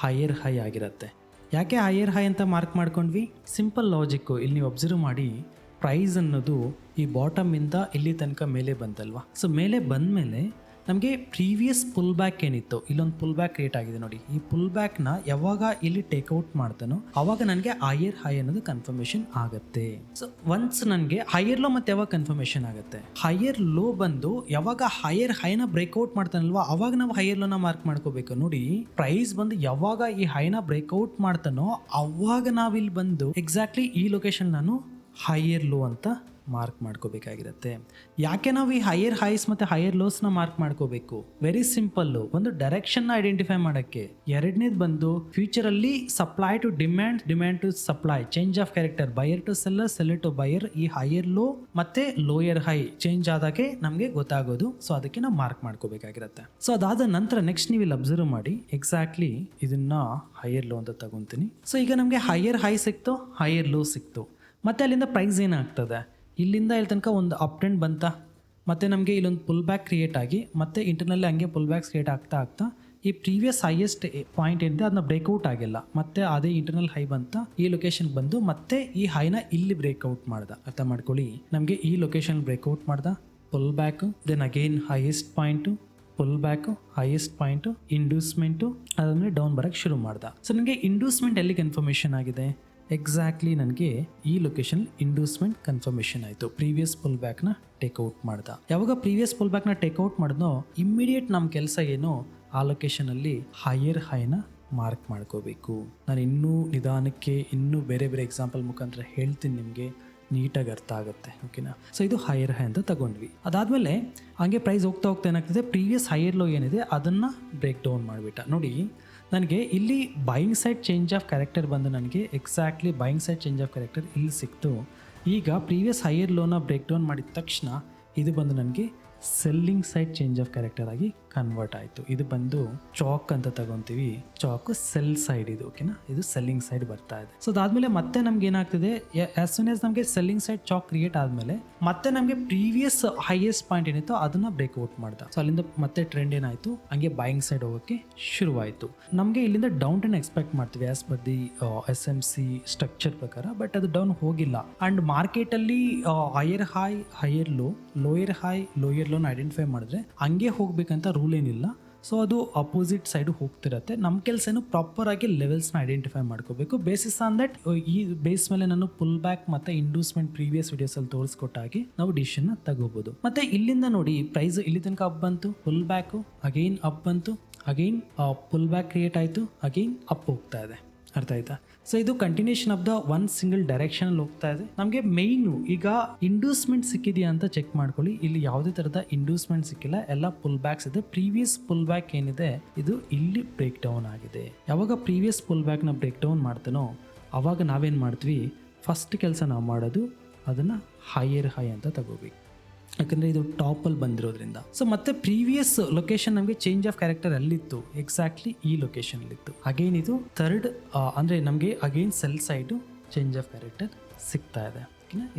[SPEAKER 1] ಹೈಯರ್ ಹೈ ಆಗಿರುತ್ತೆ. ಯಾಕೆ ಹೈಯರ್ ಹೈ ಅಂತ ಮಾರ್ಕ್ ಮಾಡ್ಕೊಂಡ್ವಿ, ಸಿಂಪಲ್ ಲಾಜಿಕ್ಕು. ಇಲ್ಲಿ ನೀವು ಅಬ್ಸರ್ವ್ ಮಾಡಿ ಪ್ರೈಸ್ ಅನ್ನೋದು ಈ ಬಾಟಮಿಂದ ಇಲ್ಲಿ ತನಕ ಮೇಲೆ ಬಂತಲ್ವಾ. ಸೊ ಮೇಲೆ ಬಂದಮೇಲೆ ನಮಗೆ ಪ್ರೀವಿಯಸ್ ಪುಲ್ ಬ್ಯಾಕ್ ಏನಿತ್ತು, ಇಲ್ಲೊಂದು ಪುಲ್ ಬ್ಯಾಕ್ ಕ್ರಿಯೇಟ್ ಆಗಿದೆ ನೋಡಿ. ಈ ಪುಲ್ ಬ್ಯಾಕ್ನ ಯಾವಾಗ ಇಲ್ಲಿ ಟೇಕ್ಔಟ್ ಮಾಡ್ತಾನೋ ಅವಾಗ ನನಗೆ ಹೈಯರ್ ಹೈ ಅನ್ನೋದು ಕನ್ಫರ್ಮೇಷನ್ ಆಗುತ್ತೆ. ಸೊ ಒನ್ಸ್ ನನಗೆ ಹೈಯರ್ ಲೋ ಮತ್ತೆ ಯಾವಾಗ ಕನ್ಫರ್ಮೇಷನ್ ಆಗುತ್ತೆ, ಹೈಯರ್ ಲೋ ಬಂದು ಯಾವಾಗ ಹೈಯರ್ ಹೈನ ಬ್ರೇಕ್ಔಟ್ ಮಾಡ್ತಾನಲ್ವಾ ಅವಾಗ ನಾವು ಹೈಯರ್ ಲೋನ ಮಾರ್ಕ್ ಮಾಡ್ಕೋಬೇಕು. ನೋಡಿ ಪ್ರೈಸ್ ಬಂದು ಯಾವಾಗ ಈ ಹೈನ ಬ್ರೇಕ್ಔಟ್ ಮಾಡ್ತಾನೋ ಅವಾಗ ನಾವಿಲ್ಲಿ ಬಂದು ಎಕ್ಸಾಕ್ಟ್ಲಿ ಈ ಲೊಕೇಶನ್ ನಾನು ಹೈಯರ್ ಲೋ ಅಂತ ಮಾರ್ಕ್ ಮಾಡ್ಕೋಬೇಕಾಗಿರುತ್ತೆ. ಯಾಕೆ ನಾವು ಈ ಹೈಯರ್ ಹೈಸ್ ಮತ್ತು ಹೈಯರ್ ಲೋಸ್ನ ಮಾರ್ಕ್ ಮಾಡ್ಕೋಬೇಕು, ವೆರಿ ಸಿಂಪಲ್ಲು. ಒಂದು ಡೈರೆಕ್ಷನ್ನ ಐಡೆಂಟಿಫೈ ಮಾಡೋಕ್ಕೆ. ಎರಡನೇದು ಬಂದು ಫ್ಯೂಚರಲ್ಲಿ supply to demand, demand to supply, change of character, buyer to seller, seller to buyer. ಈ ಹೈಯರ್ ಲೋ ಮತ್ತು ಲೋಯರ್ ಹೈ ಚೇಂಜ್ ಆದಾಗೆ ನಮಗೆ ಗೊತ್ತಾಗೋದು. ಸೊ ಅದಕ್ಕೆ ನಾವು ಮಾರ್ಕ್ ಮಾಡ್ಕೋಬೇಕಾಗಿರುತ್ತೆ. ಸೊ ಅದಾದ ನಂತರ ನೆಕ್ಸ್ಟ್ ನೀವು ಇಲ್ಲಿ ಅಬ್ಸರ್ವ್ ಮಾಡಿ ಎಕ್ಸಾಕ್ಟ್ಲಿ ಇದನ್ನ ಹೈಯರ್ ಲೋ ಅಂತ ತಗೊತೀನಿ. ಸೊ ಈಗ ನಮಗೆ ಹೈಯರ್ ಹೈ ಸಿಕ್ತು, ಹೈಯರ್ ಲೋ ಸಿಕ್ತು. ಮತ್ತು ಅಲ್ಲಿಂದ ಪ್ರೈಸ್ ಏನಾಗ್ತದೆ, ಇಲ್ಲಿಂದ ಇಲ್ಲಿ ತನಕ ಒಂದು ಅಪ್ ಟ್ರೆಂಡ್ ಬಂತ, ಮತ್ತು ನಮಗೆ ಇಲ್ಲೊಂದು ಪುಲ್ ಬ್ಯಾಕ್ ಕ್ರಿಯೇಟ್ ಆಗಿ ಮತ್ತೆ ಇಂಟರ್ನಲ್ಲಿ ಹಂಗೆ ಪುಲ್ ಬ್ಯಾಕ್ಸ್ ಕ್ರಿಯೇಟ್ ಆಗ್ತಾ ಈ ಪ್ರೀವಿಯಸ್ ಹೈಯೆಸ್ಟ್ ಪಾಯಿಂಟ್ ಏನಿದೆ ಅದನ್ನ ಬ್ರೇಕ್ಔಟ್ ಆಗಿಲ್ಲ, ಮತ್ತೆ ಅದೇ ಇಂಟರ್ನಲ್ ಹೈ ಬಂತ, ಈ ಲೊಕೇಶನ್ ಬಂದು ಮತ್ತೆ ಈ ಹೈನ ಇಲ್ಲಿ ಬ್ರೇಕ್ಔಟ್ ಮಾಡ್ದ. ಅರ್ಥ ಮಾಡ್ಕೊಳ್ಳಿ, ನಮಗೆ ಈ ಲೊಕೇಶನ್ ಬ್ರೇಕ್ಔಟ್ ಮಾಡ್ದ, pull back, then again highest point, pull back, highest point, inducement, ಅದಾದಮೇಲೆ ಡೌನ್ ಬರೋಕ್ಕೆ ಶುರು ಮಾಡ್ದ. ಸೊ ನನಗೆ ಇಂಡ್ಯೂಸ್ಮೆಂಟ್ ಎಲ್ಲಿ ಕನ್ಫರ್ಮೇಷನ್ ಆಗಿದೆ, ಎಕ್ಸಾಕ್ಟ್ಲಿ ನನಗೆ ಈ ಲೊಕೇಶನ್ ಇಂಡ್ಯೂಸ್ಮೆಂಟ್ ಕನ್ಫರ್ಮೇಷನ್ ಆಯಿತು. ಪ್ರೀವಿಯಸ್ ಪುಲ್ ಬ್ಯಾಕ್ನ ಟೇಕ್ಔಟ್ ಮಾಡ್ದ. ಯಾವಾಗ ಪ್ರೀವಿಯಸ್ ಪುಲ್ ಬ್ಯಾಕ್ನ ಟೇಕ್ಔಟ್ ಮಾಡಿದ್ನೋ ಇಮ್ಮಿಡಿಯೇಟ್ ನಮ್ಮ ಕೆಲಸ ಏನು, ಆ ಲೊಕೇಶನಲ್ಲಿ ಹೈಯರ್ ಹೈನ ಮಾರ್ಕ್ ಮಾಡ್ಕೋಬೇಕು. ನಾನು ಇನ್ನೂ ನಿಧಾನಕ್ಕೆ ಇನ್ನೂ ಬೇರೆ ಬೇರೆ ಎಕ್ಸಾಂಪಲ್ ಮುಖಾಂತರ ಹೇಳ್ತೀನಿ, ನಿಮಗೆ ನೀಟಾಗಿ ಅರ್ಥ ಆಗುತ್ತೆ, ಓಕೆನಾ. ಸೊ ಇದು ಹೈಯರ್ ಹೈ ಅಂತ ತಗೊಂಡ್ವಿ. ಅದಾದಮೇಲೆ ಹಂಗೆ ಪ್ರೈಸ್ ಹೋಗ್ತಾ ಏನಾಗ್ತದೆ, ಪ್ರೀವಿಯಸ್ ಹೈಯರ್ ಲೋ ಏನಿದೆ ಅದನ್ನು ಬ್ರೇಕ್ ಡೌನ್ ಮಾಡಿಬಿಟ್ಟ. ನೋಡಿ ನನಗೆ ಇಲ್ಲಿ buying side change of character ಬಂದು ನನಗೆ exactly buying side change of character ಇಲ್ಲಿ ಸಿಕ್ತು. ಈಗ ಪ್ರೀವಿಯಸ್ ಹೈಯರ್ ಲೋನ ಬ್ರೇಕ್ ಡೌನ್ ಮಾಡಿದ ತಕ್ಷಣ ಇದು ಬಂದು ನನಗೆ selling side change of character ಆಗಿ ಕನ್ವರ್ಟ್ ಆಯಿತು. ಇದು ಬಂದು ಚಾಕ್ ಅಂತ ತಗೊತೀವಿ, ಚಾಕು ಸೆಲ್ ಸೈಡ್ ಇದು, ಓಕೆನಾ. ಇದು ಸೆಲ್ಲಿಂಗ್ ಸೈಡ್ ಬರ್ತಾ ಇದೆ. ಸೊ ಅದಾದಮೇಲೆ ಮತ್ತೆ ನಮ್ಗೆ ಏನಾಗ್ತದೆ, ಆಸ್ ಸೂನ್ ಆಸ್ ನಮಗೆ ಸೆಲ್ಲಿಂಗ್ ಸೈಡ್ ಚಾಕ್ ಕ್ರಿಯೇಟ್ ಆದಮೇಲೆ ಮತ್ತೆ ನಮಗೆ ಪ್ರೀವಿಯಸ್ ಹೈಯೆಸ್ಟ್ ಪಾಯಿಂಟ್ ಏನಿತ್ತು ಅದನ್ನ ಬ್ರೇಕ್ಔಟ್ ಮಾಡ್ದ. ಸೊ ಅಲ್ಲಿಂದ ಮತ್ತೆ ಟ್ರೆಂಡ್ ಏನಾಯಿತು, ಹಂಗೆ ಬೈಯಿಂಗ್ ಸೈಡ್ ಹೋಗೋಕ್ಕೆ ಶುರುವಾಯಿತು. ನಮಗೆ ಇಲ್ಲಿಂದ ಡೌನ್ ಟ್ರೆಂಡ್ ಎಕ್ಸ್ಪೆಕ್ಟ್ ಮಾಡ್ತೀವಿ as per the SMC structure ಪ್ರಕಾರ, ಬಟ್ ಅದು ಡೌನ್ ಹೋಗಿಲ್ಲ. ಆ್ಯಂಡ್ ಮಾರ್ಕೆಟಲ್ಲಿ higher high, higher low, lower high, lower ಲೋನ ಐಡೆಂಟಿಫೈ ಮಾಡಿದ್ರೆ ಹಂಗೆ ಹೋಗ್ಬೇಕಂತ ರೂಲ್ ಏನಿಲ್ಲ. ಸೊ ಅದು ಅಪೋಸಿಟ್ ಸೈಡು ಹೋಗ್ತಿರತ್ತೆ. ನಮ್ಮ ಕೆಲಸ ಏನು ಪ್ರಾಪರ್ ಆಗಿ ಲೆವೆಲ್ಸ್ನ ಐಡೆಂಟಿಫೈ ಮಾಡ್ಕೋಬೇಕು. ಬೇಸಿಸ್ ಆನ್ ದಟ್ ಈ ಬೇಸ್ ಮೇಲೆ ನಾನು ಪುಲ್ ಬ್ಯಾಕ್ ಮತ್ತು ಇಂಡ್ಯೂಸ್ಮೆಂಟ್ ಪ್ರೀವಿಯಸ್ ವಿಡಿಯೋಸಲ್ಲಿ ತೋರಿಸ್ಕೊಟ್ಟಾಗಿ ನಾವು ಡಿಸಿಷನ್ನ ತಗೋಬಹುದು. ಮತ್ತೆ ಇಲ್ಲಿಂದ ನೋಡಿ ಪ್ರೈಸ್ ಇಲ್ಲಿ ತನಕ ಅಪ್ ಬಂತು, ಪುಲ್ ಬ್ಯಾಕು, ಅಗೈನ್ ಅಪ್ ಬಂತು, ಅಗೈನ್ ಪುಲ್ ಬ್ಯಾಕ್ ಕ್ರಿಯೇಟ್ ಆಯಿತು, ಅಗೈನ್ ಅಪ್ ಹೋಗ್ತಾ ಇದೆ. ಅರ್ಥ ಆಯ್ತಾ? ಸೊ ಇದು continuation of the one single ಡೈರೆಕ್ಷನಲ್ಲಿ ಹೋಗ್ತಾ ಇದೆ. ನಮಗೆ ಮೇಯ್ನು ಈಗ ಇಂಡ್ಯೂಸ್ಮೆಂಟ್ ಸಿಕ್ಕಿದೆಯಾ ಅಂತ ಚೆಕ್ ಮಾಡ್ಕೊಳ್ಳಿ. ಇಲ್ಲಿ ಯಾವುದೇ ಥರದ ಇಂಡ್ಯೂಸ್ಮೆಂಟ್ ಸಿಕ್ಕಿಲ್ಲ, ಎಲ್ಲ ಪುಲ್ ಬ್ಯಾಕ್ಸ್ ಇದೆ. ಪ್ರೀವಿಯಸ್ ಪುಲ್ ಬ್ಯಾಕ್ ಏನಿದೆ ಇದು ಇಲ್ಲಿ ಬ್ರೇಕ್ ಡೌನ್ ಆಗಿದೆ. ಯಾವಾಗ ಪ್ರೀವಿಯಸ್ ಪುಲ್ ಬ್ಯಾಕ್ನ ಬ್ರೇಕ್ ಡೌನ್ ಮಾಡ್ತಾನೋ ಅವಾಗ ನಾವೇನು ಮಾಡ್ತೀವಿ, ಫಸ್ಟ್ ಕೆಲಸ ನಾವು ಮಾಡೋದು ಅದನ್ನು ಹೈಯರ್ ಹೈ ಅಂತ ತಗೋಬೇಕು, ಯಾಕಂದರೆ ಇದು ಟಾಪಲ್ಲಿ ಬಂದಿರೋದ್ರಿಂದ. ಸೊ ಮತ್ತೆ ಪ್ರೀವಿಯಸ್ ಲೊಕೇಶನ್ ನಮಗೆ ಚೇಂಜ್ ಆಫ್ ಕ್ಯಾರೆಕ್ಟರ್ ಅಲ್ಲಿತ್ತು, ಎಕ್ಸಾಕ್ಟ್ಲಿ ಈ ಲೊಕೇಶನಲ್ಲಿತ್ತು. ಅಗೈನ್ ಇದು ಥರ್ಡ್ ಅಂದರೆ ನಮಗೆ again cell side change of character ಸಿಗ್ತಾ ಇದೆ.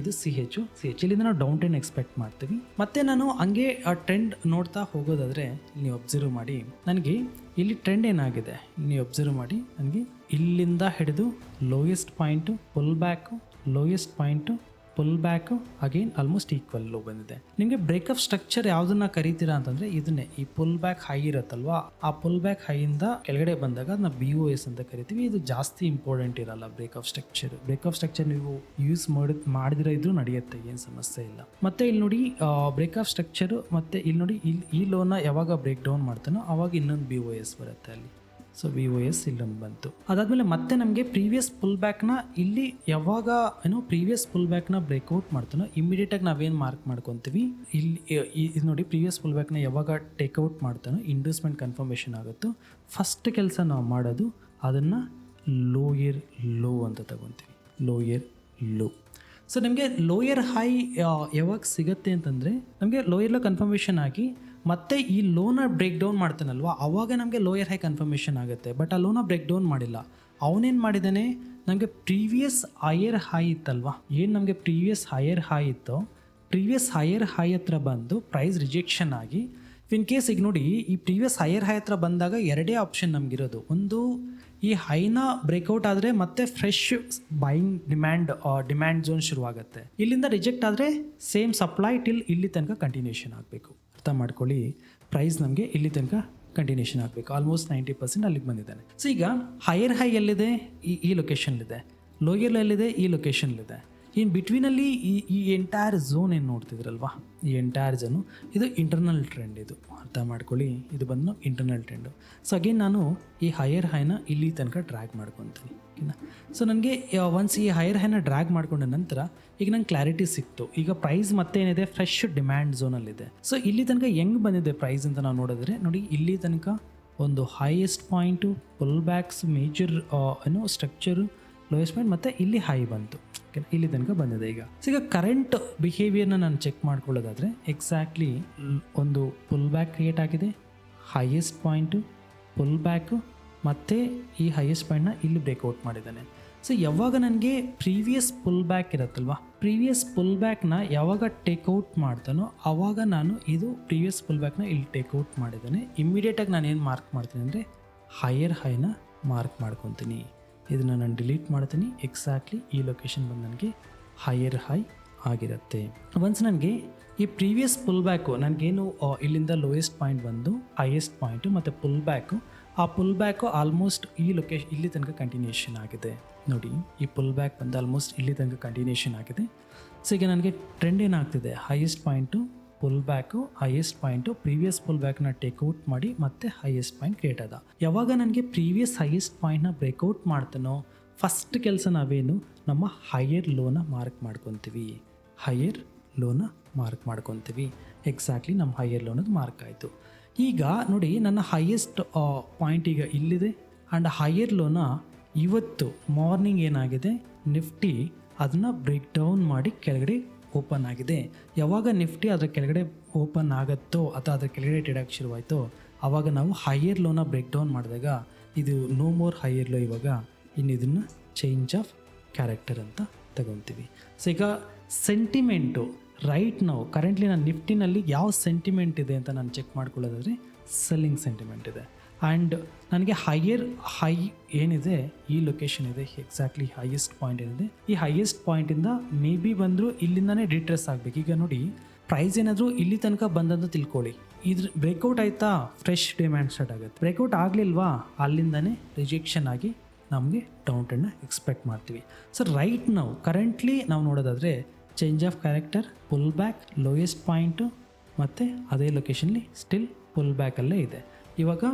[SPEAKER 1] ಇದು ಸಿ ಎಚ್ ಇಲ್ಲಿಂದ ನಾವು ಡೌನ್ ಟ್ರೆಂಡ್ ಎಕ್ಸ್ಪೆಕ್ಟ್ ಮಾಡ್ತೀವಿ. ಮತ್ತೆ ನಾನು ಹಂಗೆ ಆ ಟ್ರೆಂಡ್ ನೋಡ್ತಾ ಹೋಗೋದಾದರೆ ನೀವು ಅಬ್ಸರ್ವ್ ಮಾಡಿ, ನನಗೆ ಇಲ್ಲಿ ಟ್ರೆಂಡ್ ಏನಾಗಿದೆ ನೀವು ಅಬ್ಸರ್ವ್ ಮಾಡಿ, ನನಗೆ ಇಲ್ಲಿಂದ ಹಿಡಿದು lowest point pull back, lowest point pull back, again almost equal low ಬಂದಿದೆ. ನಿಮಗೆ ಬ್ರೇಕಪ್ ಸ್ಟ್ರಕ್ಚರ್ ಯಾವುದನ್ನ ಕರಿತೀರಾ ಅಂತಂದರೆ ಇದನ್ನೇ, ಈ ಪುಲ್ ಬ್ಯಾಕ್ ಹೈ ಇರುತ್ತಲ್ವಾ, ಆ ಪುಲ್ ಬ್ಯಾಕ್ ಹೈಯಿಂದ ಕೆಳಗಡೆ ಬಂದಾಗ ಅದನ್ನ BOS ಅಂತ ಕರಿತೀವಿ. ಇದು ಜಾಸ್ತಿ ಇಂಪಾರ್ಟೆಂಟ್ ಇರಲ್ಲ ಬ್ರೇಕಪ್ ಸ್ಟ್ರಕ್ಚರ್ ನೀವು ಯೂಸ್ ಮಾಡಿದಿರೋ ಇದ್ರೂ ನಡೆಯುತ್ತೆ, ಏನು ಸಮಸ್ಯೆ ಇಲ್ಲ. ಮತ್ತೆ ಇಲ್ಲಿ ನೋಡಿ ಬ್ರೇಕಪ್ ಸ್ಟ್ರಕ್ಚರು, ಮತ್ತೆ ಇಲ್ಲಿ ನೋಡಿ ಈ ಲೋನ ಯಾವಾಗ ಬ್ರೇಕ್ ಡೌನ್ ಮಾಡ್ತಾನೋ ಅವಾಗ ಇನ್ನೊಂದು BOS ಬರುತ್ತೆ ಅಲ್ಲಿ. ಸೊ BOS ಇಲ್ಲೊಂದು ಬಂತು. ಅದಾದಮೇಲೆ ಮತ್ತೆ ನಮಗೆ ಪ್ರೀವಿಯಸ್ ಪುಲ್ ಬ್ಯಾಕ್ನ ಇಲ್ಲಿ ಯಾವಾಗ ಪ್ರೀವಿಯಸ್ ಪುಲ್ ಬ್ಯಾಕ್ನ ಬ್ರೇಕ್ಔಟ್ ಮಾಡ್ತಾನೋ ಇಮಿಡಿಯೇಟಾಗಿ ನಾವೇನು ಮಾರ್ಕ್ ಮಾಡ್ಕೊತೀವಿ, ಇಲ್ಲಿ ನೋಡಿ ಪ್ರೀವಿಯಸ್ ಪುಲ್ ಬ್ಯಾಕ್ನ ಯಾವಾಗ ಟೇಕ್ಔಟ್ ಮಾಡ್ತಾನೋ ಇಂಡ್ಯೂಸ್ಮೆಂಟ್ ಕನ್ಫರ್ಮೇಷನ್ ಆಗುತ್ತೋ ಫಸ್ಟ್ ಕೆಲಸ ನಾವು ಮಾಡೋದು ಅದನ್ನು ಲೋಯರ್ ಲೋ ಅಂತ ತಗೊತೀವಿ, ಲೋಯರ್ ಲೋ. ಸೊ ನಮಗೆ ಲೋಯರ್ ಹೈ ಯಾವಾಗ ಸಿಗುತ್ತೆ ಅಂತಂದರೆ ನಮಗೆ ಲೋಯರ್ ಲೋ ಕನ್ಫರ್ಮೇಷನ್ ಆಗಿ ಮತ್ತೆ ಈ ಲೋನ ಬ್ರೇಕ್ ಡೌನ್ ಮಾಡ್ತಾನಲ್ವ ಆವಾಗ ನಮಗೆ ಲೋಯರ್ ಹೈ ಕನ್ಫರ್ಮೇಷನ್ ಆಗುತ್ತೆ. ಬಟ್ ಆ ಲೋನ ಬ್ರೇಕ್ ಡೌನ್ ಮಾಡಿಲ್ಲ, ಅವನೇನು ಮಾಡಿದ್ದಾನೆ, ನಮಗೆ ಪ್ರೀವಿಯಸ್ ಹೈಯರ್ ಹೈ ಇತ್ತಲ್ವ, ಏನು ನಮಗೆ ಪ್ರೀವಿಯಸ್ ಹೈಯರ್ ಹೈ ಇತ್ತೋ ಪ್ರೀವಿಯಸ್ ಹೈಯರ್ ಹೈ ಹತ್ರ ಬಂದು ಪ್ರೈಸ್ ರಿಜೆಕ್ಷನ್ ಆಗಿ, ಇನ್ ಕೇಸ್ ಈಗ ನೋಡಿ ಈ ಪ್ರೀವಿಯಸ್ ಹೈಯರ್ ಹೈ ಹತ್ರ ಬಂದಾಗ ಎರಡೇ ಆಪ್ಷನ್ ನಮಗಿರೋದು, ಒಂದು ಈ ಹೈನ ಬ್ರೇಕ್ಔಟ್ ಆದರೆ ಮತ್ತೆ ಫ್ರೆಶ್ ಬೈಯಿಂಗ್ ಡಿಮ್ಯಾಂಡ್ ಝೋನ್ ಶುರುವಾಗುತ್ತೆ, ಇಲ್ಲಿಂದ ರಿಜೆಕ್ಟ್ ಆದರೆ ಸೇಮ್ ಸಪ್ಲೈ ಟಿಲ್ ಇಲ್ಲಿ ತನಕ ಕಂಟಿನ್ಯೂಷನ್ ಆಗಬೇಕು. ಅರ್ಥ ಮಾಡ್ಕೊಳ್ಳಿ, ಪ್ರೈಸ್ ನಮಗೆ ಇಲ್ಲಿ ತನಕ ಕಂಟಿನ್ಯೂಷನ್ ಆಗಬೇಕು. ಆಲ್ಮೋಸ್ಟ್ 90% ಅಲ್ಲಿಗೆ ಬಂದಿದ್ದಾನೆ. ಸೊ ಈಗ ಹೈಯರ್ ಹೈ ಎಲ್ಲಿದೆ, ಈ ಲೊಕೇಶನ್ಲಿದೆ, ಲೋಯರ್ ಎಲ್ಲಿದೆ, ಈ ಲೊಕೇಶನ್ಲಿದೆ. ಇನ್ ಬಿಟ್ವೀನಲ್ಲಿ ಈ ಎಂಟೈರ್ ಝೋನ್ ಏನು ನೋಡ್ತಿದ್ರಲ್ವಾ, ಈ ಎಂಟೈರ್ ಝೋನು ಇದು ಇಂಟರ್ನಲ್ ಟ್ರೆಂಡ್. ಇದು ಅರ್ಥ ಮಾಡ್ಕೊಳ್ಳಿ, ಇದು ಬಂದು ಇಂಟರ್ನಲ್ ಟ್ರೆಂಡು. ಸೊ ಅಗೇನ್ ನಾನು ಈ ಹೈಯರ್ ಹೈನ ಇಲ್ಲಿ ತನಕ ಡ್ರ್ಯಾಗ್ ಮಾಡ್ಕೊತೀನಿ. ಓಕೆನಾ? ಸೊ ನನಗೆ ಒನ್ಸ್ ಈ ಹೈಯರ್ ಹೈನ ಡ್ರ್ಯಾಗ್ ಮಾಡ್ಕೊಂಡ ನಂತರ ಈಗ ನಂಗೆ ಕ್ಲಾರಿಟಿ ಸಿಕ್ತು, ಈಗ ಪ್ರೈಸ್ ಮತ್ತೇನಿದೆ ಫ್ರೆಶ್ ಡಿಮ್ಯಾಂಡ್ ಝೋನಲ್ಲಿದೆ. ಸೊ ಇಲ್ಲಿ ತನಕ ಹೆಂಗೆ ಬಂದಿದೆ ಪ್ರೈಸ್ ಅಂತ ನಾವು ನೋಡಿದ್ರೆ ನೋಡಿ, ಇಲ್ಲಿ ತನಕ ಒಂದು highest point, pull backs, major structure, lowest point, ಮತ್ತು ಇಲ್ಲಿ ಹೈ ಬಂತು. ಓಕೆ, ಇಲ್ಲಿ ತನಕ ಬಂದಿದೆ. ಈಗ ಕರೆಂಟ್ ಬಿಹೇವಿಯರ್ನ ನಾನು ಚೆಕ್ ಮಾಡ್ಕೊಳ್ಳೋದಾದರೆ ಎಕ್ಸಾಕ್ಟ್ಲಿ ಒಂದು ಪುಲ್ ಬ್ಯಾಕ್ ಕ್ರಿಯೇಟ್ ಆಗಿದೆ, ಹೈಯೆಸ್ಟ್ ಪಾಯಿಂಟು, ಪುಲ್ ಬ್ಯಾಕು, ಮತ್ತು ಈ ಹೈಯೆಸ್ಟ್ ಪಾಯಿಂಟ್ನ ಇಲ್ಲಿ ಬ್ರೇಕ್ಔಟ್ ಮಾಡಿದ್ದಾನೆ. ಸೊ ಯಾವಾಗ ನನಗೆ ಪ್ರೀವಿಯಸ್ ಪುಲ್ ಬ್ಯಾಕ್ ಇರುತ್ತಲ್ವ, ಪ್ರೀವಿಯಸ್ ಪುಲ್ ಬ್ಯಾಕ್ನ ಯಾವಾಗ ಟೇಕ್ಔಟ್ ಮಾಡ್ತಾನೋ ಆವಾಗ ನಾನು ಇದು ಪ್ರೀವಿಯಸ್ ಪುಲ್ ಬ್ಯಾಕ್ನ ಇಲ್ಲಿ ಟೇಕ್ಔಟ್ ಮಾಡಿದ್ದಾನೆ. ಇಮ್ಮಿಡಿಯೇಟಾಗಿ ನಾನು ಏನು ಮಾರ್ಕ್ ಮಾಡ್ತೀನಿ ಅಂದರೆ ಹೈಯರ್ ಹೈನ ಮಾರ್ಕ್ ಮಾಡ್ಕೊತೀನಿ. ಇದನ್ನು ನಾನು ಡಿಲೀಟ್ ಮಾಡ್ತೀನಿ. ಎಕ್ಸಾಕ್ಟ್ಲಿ ಈ ಲೊಕೇಶನ್ ಬಂದು ನನಗೆ ಹೈಯರ್ ಹೈ ಆಗಿರುತ್ತೆ. ಒನ್ಸ್ ನನಗೆ ಈ ಪ್ರೀವಿಯಸ್ ಪುಲ್ ಬ್ಯಾಕು ನನಗೇನು ಇಲ್ಲಿಂದ ಲೋಯೆಸ್ಟ್ ಪಾಯಿಂಟ್ ಬಂದು ಹೈಯೆಸ್ಟ್ ಪಾಯಿಂಟು ಮತ್ತು ಪುಲ್ ಬ್ಯಾಕು, ಆ ಪುಲ್ ಬ್ಯಾಕು ಆಲ್ಮೋಸ್ಟ್ ಈ ಲೊಕೇಶನ್ ಇಲ್ಲಿ ತನಕ ಕಂಟಿನ್ಯೂಷನ್ ಆಗಿದೆ. ನೋಡಿ, ಈ ಪುಲ್ ಬ್ಯಾಕ್ ಬಂದು ಆಲ್ಮೋಸ್ಟ್ ಇಲ್ಲಿ ತನಕ ಕಂಟಿನ್ಯೂಷನ್ ಆಗಿದೆ. ಸೊ ಈಗ ನನಗೆ ಟ್ರೆಂಡ್ ಏನಾಗ್ತಿದೆ, highest point, pull back, highest point, previous pull ಬ್ಯಾಕ್ನ ಟೇಕ್ಔಟ್ ಮಾಡಿ ಮತ್ತೆ ಹೈಯೆಸ್ಟ್ ಪಾಯಿಂಟ್ ಕ್ರಿಯೇಟ್ ಆದ. ಯಾವಾಗ ನನಗೆ ಪ್ರೀವಿಯಸ್ ಹೈಯೆಸ್ಟ್ ಪಾಯಿಂಟ್ನ ಬ್ರೇಕ್ಔಟ್ ಮಾಡ್ತಾನೋ ಫಸ್ಟ್ ಕೆಲಸ ನಾವೇನು, ನಮ್ಮ ಹೈಯರ್ ಲೋನ ಮಾರ್ಕ್ ಮಾಡ್ಕೊತೀವಿ. ಹೈಯರ್ ಲೋನ ಮಾರ್ಕ್ ಮಾಡ್ಕೊತೀವಿ. ಎಕ್ಸಾಕ್ಟ್ಲಿ ನಮ್ಮ ಹೈಯರ್ ಲೋನದು ಮಾರ್ಕ್ ಆಯಿತು. ಈಗ ನೋಡಿ, ನನ್ನ ಹೈಯೆಸ್ಟ್ ಪಾಯಿಂಟ್ ಈಗ ಇಲ್ಲಿದೆ ಆ್ಯಂಡ್ ಹೈಯರ್ ಲೋನ ಇವತ್ತು ಮಾರ್ನಿಂಗ್ ಏನಾಗಿದೆ, ನಿಫ್ಟಿ ಅದನ್ನು ಬ್ರೇಕ್ ಡೌನ್ ಮಾಡಿ ಕೆಳಗಡೆ ಓಪನ್ ಆಗಿದೆ. ಯಾವಾಗ ನಿಫ್ಟಿ ಅದರ ಕೆಳಗಡೆ ಓಪನ್ ಆಗುತ್ತೋ ಅಥವಾ ಅದರ ಕೆಳಗಡೆ ಟ್ರೇಡಾಗಿ ಶುರುವಾಯಿತೋ ಆವಾಗ ನಾವು ಹೈಯರ್ ಲೋನ ಬ್ರೇಕ್ ಡೌನ್ ಮಾಡಿದಾಗ ಇದು ನೋ ಮೋರ್ ಹೈಯರ್ ಲೋ, ಇವಾಗ ಇನ್ನು ಇದನ್ನು ಚೇಂಜ್ ಆಫ್ ಕ್ಯಾರೆಕ್ಟರ್ ಅಂತ ತಗೊತೀವಿ. ಸೊ ಈಗ ಸೆಂಟಿಮೆಂಟು ರೈಟ್ ನಾವು ಕರೆಂಟ್ಲಿ ನಾನು ನಿಫ್ಟಿನಲ್ಲಿ ಯಾವ ಸೆಂಟಿಮೆಂಟ್ ಇದೆ ಅಂತ ನಾನು ಚೆಕ್ ಮಾಡ್ಕೊಳ್ಳೋದಾದರೆ ಸೆಲ್ಲಿಂಗ್ ಸೆಂಟಿಮೆಂಟ್ ಇದೆ. ಆ್ಯಂಡ್ ನನಗೆ ಹೈಯರ್ ಹೈ ಏನಿದೆ ಈ ಲೊಕೇಶನ್ ಇದೆ, ಎಕ್ಸಾಕ್ಟ್ಲಿ ಹೈಯೆಸ್ಟ್ ಪಾಯಿಂಟ್ ಏನಿದೆ, ಈ ಹೈಯೆಸ್ಟ್ ಪಾಯಿಂಟಿಂದ ಮೇ ಬಿ ಬಂದರೂ ಇಲ್ಲಿಂದನೇ ರಿಟ್ರೇಸ್ ಆಗಬೇಕು. ಈಗ ನೋಡಿ, ಪ್ರೈಸ್ ಏನಾದರೂ ಇಲ್ಲಿ ತನಕ ಬಂದಂತ ತಿಳ್ಕೊಳ್ಳಿ, ಇದ್ರ ಬ್ರೇಕ್ಔಟ್ ಆಯಿತಾ ಫ್ರೆಶ್ ಡಿಮ್ಯಾಂಡ್ ಸ್ಟಾರ್ಟ್ ಆಗುತ್ತೆ. ಬ್ರೇಕ್ಔಟ್ ಆಗಲಿಲ್ವಾ ಅಲ್ಲಿಂದನೇ ರಿಜೆಕ್ಷನ್ ಆಗಿ ನಮಗೆ ಡೌನ್ ಟ್ರೆಂಡ್ನ ಎಕ್ಸ್ಪೆಕ್ಟ್ ಮಾಡ್ತೀವಿ. ಸೊ ರೈಟ್ ನಾವು ಕರೆಂಟ್ಲಿ ನಾವು ನೋಡೋದಾದರೆ change of character, pull back, lowest point ಮತ್ತು ಅದೇ ಲೊಕೇಶನ್ಲಿ ಸ್ಟಿಲ್ ಪುಲ್ ಬ್ಯಾಕಲ್ಲೇ ಇದೆ. ಇವಾಗ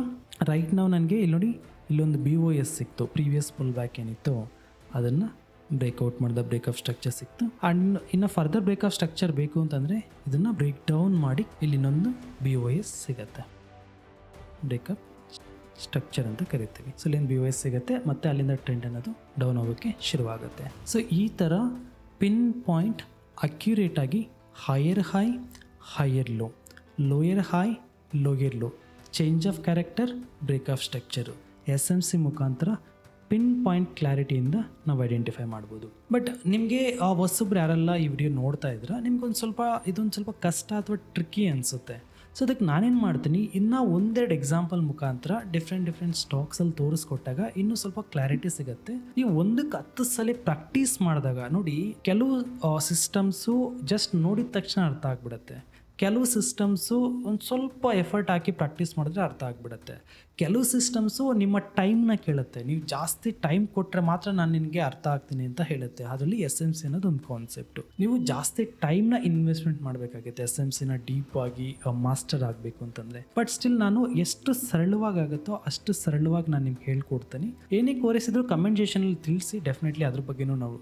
[SPEAKER 1] ರೈಟ್ ನಾವು ನನಗೆ ಇಲ್ಲಿ ನೋಡಿ ಇಲ್ಲೊಂದು BOS ಸಿಕ್ತು, ಪ್ರೀವಿಯಸ್ ಪುಲ್ ಬ್ಯಾಕ್ ಏನಿತ್ತು ಅದನ್ನು ಬ್ರೇಕ್ಔಟ್ ಮಾಡಿದ ಬ್ರೇಕಪ್ ಸ್ಟ್ರಕ್ಚರ್ ಸಿಕ್ತು. ಆ್ಯಂಡ್ ಇನ್ನು ಫರ್ದರ್ ಬ್ರೇಕಪ್ ಸ್ಟ್ರಕ್ಚರ್ ಬೇಕು ಅಂತಂದರೆ ಇದನ್ನು ಬ್ರೇಕ್ ಡೌನ್ ಮಾಡಿ ಇಲ್ಲಿ ಇನ್ನೊಂದು BOS ಸಿಗುತ್ತೆ, ಬ್ರೇಕಪ್ ಸ್ಟ್ರಕ್ಚರ್ ಅಂತ ಕರಿತೀವಿ. ಸೊ ಇಲ್ಲಿಂದ BOS ಸಿಗುತ್ತೆ, ಮತ್ತು ಅಲ್ಲಿಂದ ಟ್ರೆಂಡ್ ಅನ್ನೋದು ಡೌನ್ ಆಗೋಕ್ಕೆ ಶುರುವಾಗುತ್ತೆ. ಸೊ ಈ ಥರ ಪಿನ್ ಪಾಯಿಂಟ್ ಅಕ್ಯುರೇಟಾಗಿ higher high, higher low, lower high, lower low, change of character, break of structure SMC ಮುಖಾಂತರ ಪಿನ್ ಪಾಯಿಂಟ್ ಕ್ಲಾರಿಟಿಯಿಂದ ನಾವು ಐಡೆಂಟಿಫೈ ಮಾಡ್ಬೋದು. ಬಟ್ ನಿಮಗೆ ಆ ಹೊಸಬ್ರು ಯಾರೆಲ್ಲ ಈ ವಿಡಿಯೋ ನೋಡ್ತಾ ಇದ್ರೆ ಇದೊಂದು ಸ್ವಲ್ಪ ಕಷ್ಟ ಅಥವಾ ಟ್ರಿಕ್ಕಿ ಅನಿಸುತ್ತೆ. ಸೊ ಅದಕ್ಕೆ ನಾನೇನು ಮಾಡ್ತೀನಿ, ಇನ್ನೂ ಒಂದೆರಡು ಎಕ್ಸಾಂಪಲ್ ಮುಖಾಂತರ ಡಿಫ್ರೆಂಟ್ ಸ್ಟಾಕ್ಸಲ್ಲಿ ತೋರಿಸ್ಕೊಟ್ಟಾಗ ಇನ್ನೂ ಸ್ವಲ್ಪ ಕ್ಲಾರಿಟಿ ಸಿಗುತ್ತೆ. ನೀವು 10 ಸಲ ಪ್ರಾಕ್ಟೀಸ್ ಮಾಡಿದಾಗ ನೋಡಿ, ಕೆಲವು ಸಿಸ್ಟಮ್ಸು ಜಸ್ಟ್ ನೋಡಿದ ತಕ್ಷಣ ಅರ್ಥ ಆಗಿಬಿಡುತ್ತೆ, ಕೆಲವು ಸಿಸ್ಟಮ್ಸು ಒಂದು ಸ್ವಲ್ಪ ಎಫರ್ಟ್ ಹಾಕಿ ಪ್ರಾಕ್ಟೀಸ್ ಮಾಡಿದ್ರೆ ಅರ್ಥ ಆಗಿಬಿಡುತ್ತೆ, ಕೆಲವು ಸಿಸ್ಟಮ್ಸು ನಿಮ್ಮ ಟೈಮ್ನ ಕೇಳುತ್ತೆ, ನೀವು ಜಾಸ್ತಿ ಟೈಮ್ ಕೊಟ್ಟರೆ ಮಾತ್ರ ನಾನು ನಿನಗೆ ಅರ್ಥ ಆಗ್ತೀನಿ ಅಂತ ಹೇಳುತ್ತೆ. ಅದರಲ್ಲಿ SMC ಅನ್ನೋದು ಒಂದು ಕಾನ್ಸೆಪ್ಟು. ನೀವು ಜಾಸ್ತಿ ಟೈಮ್ನ ಇನ್ವೆಸ್ಟ್ಮೆಂಟ್ ಮಾಡಬೇಕಾಗುತ್ತೆ SMCನ ಡೀಪ್ ಆಗಿ ಮಾಸ್ಟರ್ ಆಗಬೇಕು ಅಂತಂದರೆ. ಬಟ್ ಸ್ಟಿಲ್ ನಾನು ಎಷ್ಟು ಸರಳವಾಗಿ ಆಗುತ್ತೋ ಅಷ್ಟು ಸರಳವಾಗಿ ನಾನು ನಿಮ್ಗೆ ಹೇಳ್ಕೊಡ್ತೀನಿ. ಏನೇ ಕೋರಿಸಿದ್ರು ಕಮೆಂಟ್ ಸೆಕ್ಷನಲ್ಲಿ ತಿಳಿಸಿ, ಡೆಫಿನೆಟ್ಲಿ ಅದ್ರ ಬಗ್ಗೆನೂ ನಾವು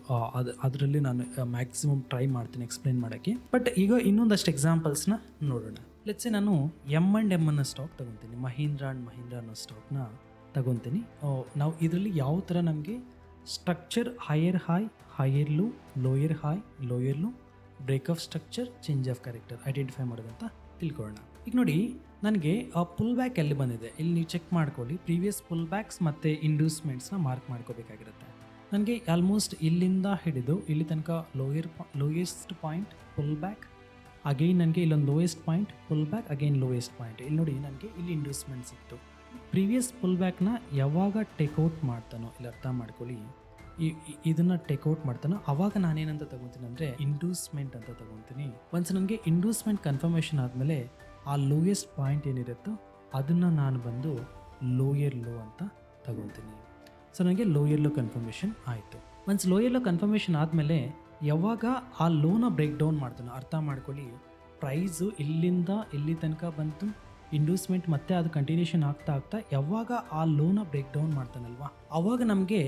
[SPEAKER 1] ಅದರಲ್ಲಿ ನಾನು ಮ್ಯಾಕ್ಸಿಮಮ್ ಟ್ರೈ ಮಾಡ್ತೀನಿ ಎಕ್ಸ್ಪ್ಲೈನ್ ಮಾಡೋಕ್ಕೆ. ಬಟ್ ಈಗ ಇನ್ನೊಂದಷ್ಟು ಎಕ್ಸಾಂಪಲ್ಸ್ನ ನೋಡೋಣ. ಲೆಟ್ಸ್ ನಾನು M&M ಅನ್ನೋ ಸ್ಟಾಕ್ ತಗೊತೀನಿ, ಮಹೀಂದ್ರಾ ಅನ್ನೋ ಸ್ಟಾಕ್ನ ತಗೊತೀನಿ. ನಾವು ಇದರಲ್ಲಿ ಯಾವ ಥರ ನಮಗೆ structure higher high, higher low, lower high, lower low, breakup structure, change of character identify ಮಾಡೋದಂತ ತಿಳ್ಕೊಳ್ಳೋಣ. ಈಗ ನೋಡಿ, ನನಗೆ ಆ ಪುಲ್ ಬ್ಯಾಕ್ ಎಲ್ಲಿ ಬಂದಿದೆ ಇಲ್ಲಿ ನೀವು ಚೆಕ್ ಮಾಡ್ಕೊಳ್ಳಿ. ಪ್ರೀವಿಯಸ್ ಪುಲ್ ಬ್ಯಾಕ್ಸ್ ಮತ್ತು ಇಂಡ್ಯೂಸ್ಮೆಂಟ್ಸ್ನ ಮಾರ್ಕ್ ಮಾಡ್ಕೋಬೇಕಾಗಿರುತ್ತೆ. ನನಗೆ ಆಲ್ಮೋಸ್ಟ್ ಇಲ್ಲಿಂದ ಹಿಡಿದು ಇಲ್ಲಿ ತನಕ lowest point pull back, again ನನಗೆ ಇಲ್ಲೊಂದು lowest point pull back, again lowest point. ಇಲ್ಲಿ ನೋಡಿ ನನಗೆ ಇಲ್ಲಿ ಇಂಡ್ಯೂಸ್ಮೆಂಟ್ ಸಿಕ್ತು. ಪ್ರೀವಿಯಸ್ ಪುಲ್ ಬ್ಯಾಕ್ನ ಯಾವಾಗ ಟೇಕ್ಔಟ್ ಮಾಡ್ತಾನೋ ಇಲ್ಲಿ ಅರ್ಥ ಮಾಡ್ಕೊಳ್ಳಿ, ಇದನ್ನು ಟೇಕ್ಔಟ್ ಮಾಡ್ತಾನೋ ಅವಾಗ ನಾನೇನಂತ ತಗೊತೀನಿ ಅಂದರೆ ಇಂಡ್ಯೂಸ್ಮೆಂಟ್ ಅಂತ ತಗೊತೀನಿ. ಒನ್ಸ್ ನನಗೆ ಇಂಡ್ಯೂಸ್ಮೆಂಟ್ ಕನ್ಫರ್ಮೇಷನ್ ಆದಮೇಲೆ ಆ ಲೋಯೆಸ್ಟ್ ಪಾಯಿಂಟ್ ಏನಿರುತ್ತೋ ಅದನ್ನು ನಾನು ಬಂದು ಲೋಯರ್ ಲೋ ಅಂತ ತಗೊತೀನಿ. ಸೊ ನನಗೆ ಲೋಯರ್ ಲೋ ಕನ್ಫರ್ಮೇಷನ್ ಆಯಿತು. ಒನ್ಸ್ ಲೋಯರ್ ಲೋ ಕನ್ಫರ್ಮೇಷನ್ ಆದಮೇಲೆ ಯಾವಾಗ ಆ ಲೋನ ಬ್ರೇಕ್ ಡೌನ್ ಮಾಡ್ತಾನೋ ಅರ್ಥ ಮಾಡ್ಕೊಳ್ಳಿ, ಪ್ರೈಸು ಇಲ್ಲಿಂದ ಇಲ್ಲಿ ತನಕ ಬಂತು, ಇಂಡ್ಯೂಸ್ಮೆಂಟ್ ಮತ್ತೆ ಅದು ಕಂಟಿನ್ಯೂಷನ್ ಆಗ್ತಾ ಯಾವಾಗ ಆ ಲೋನ ಬ್ರೇಕ್ ಡೌನ್ ಮಾಡ್ತಾನಲ್ವಾ ಆವಾಗ ನಮಗೆ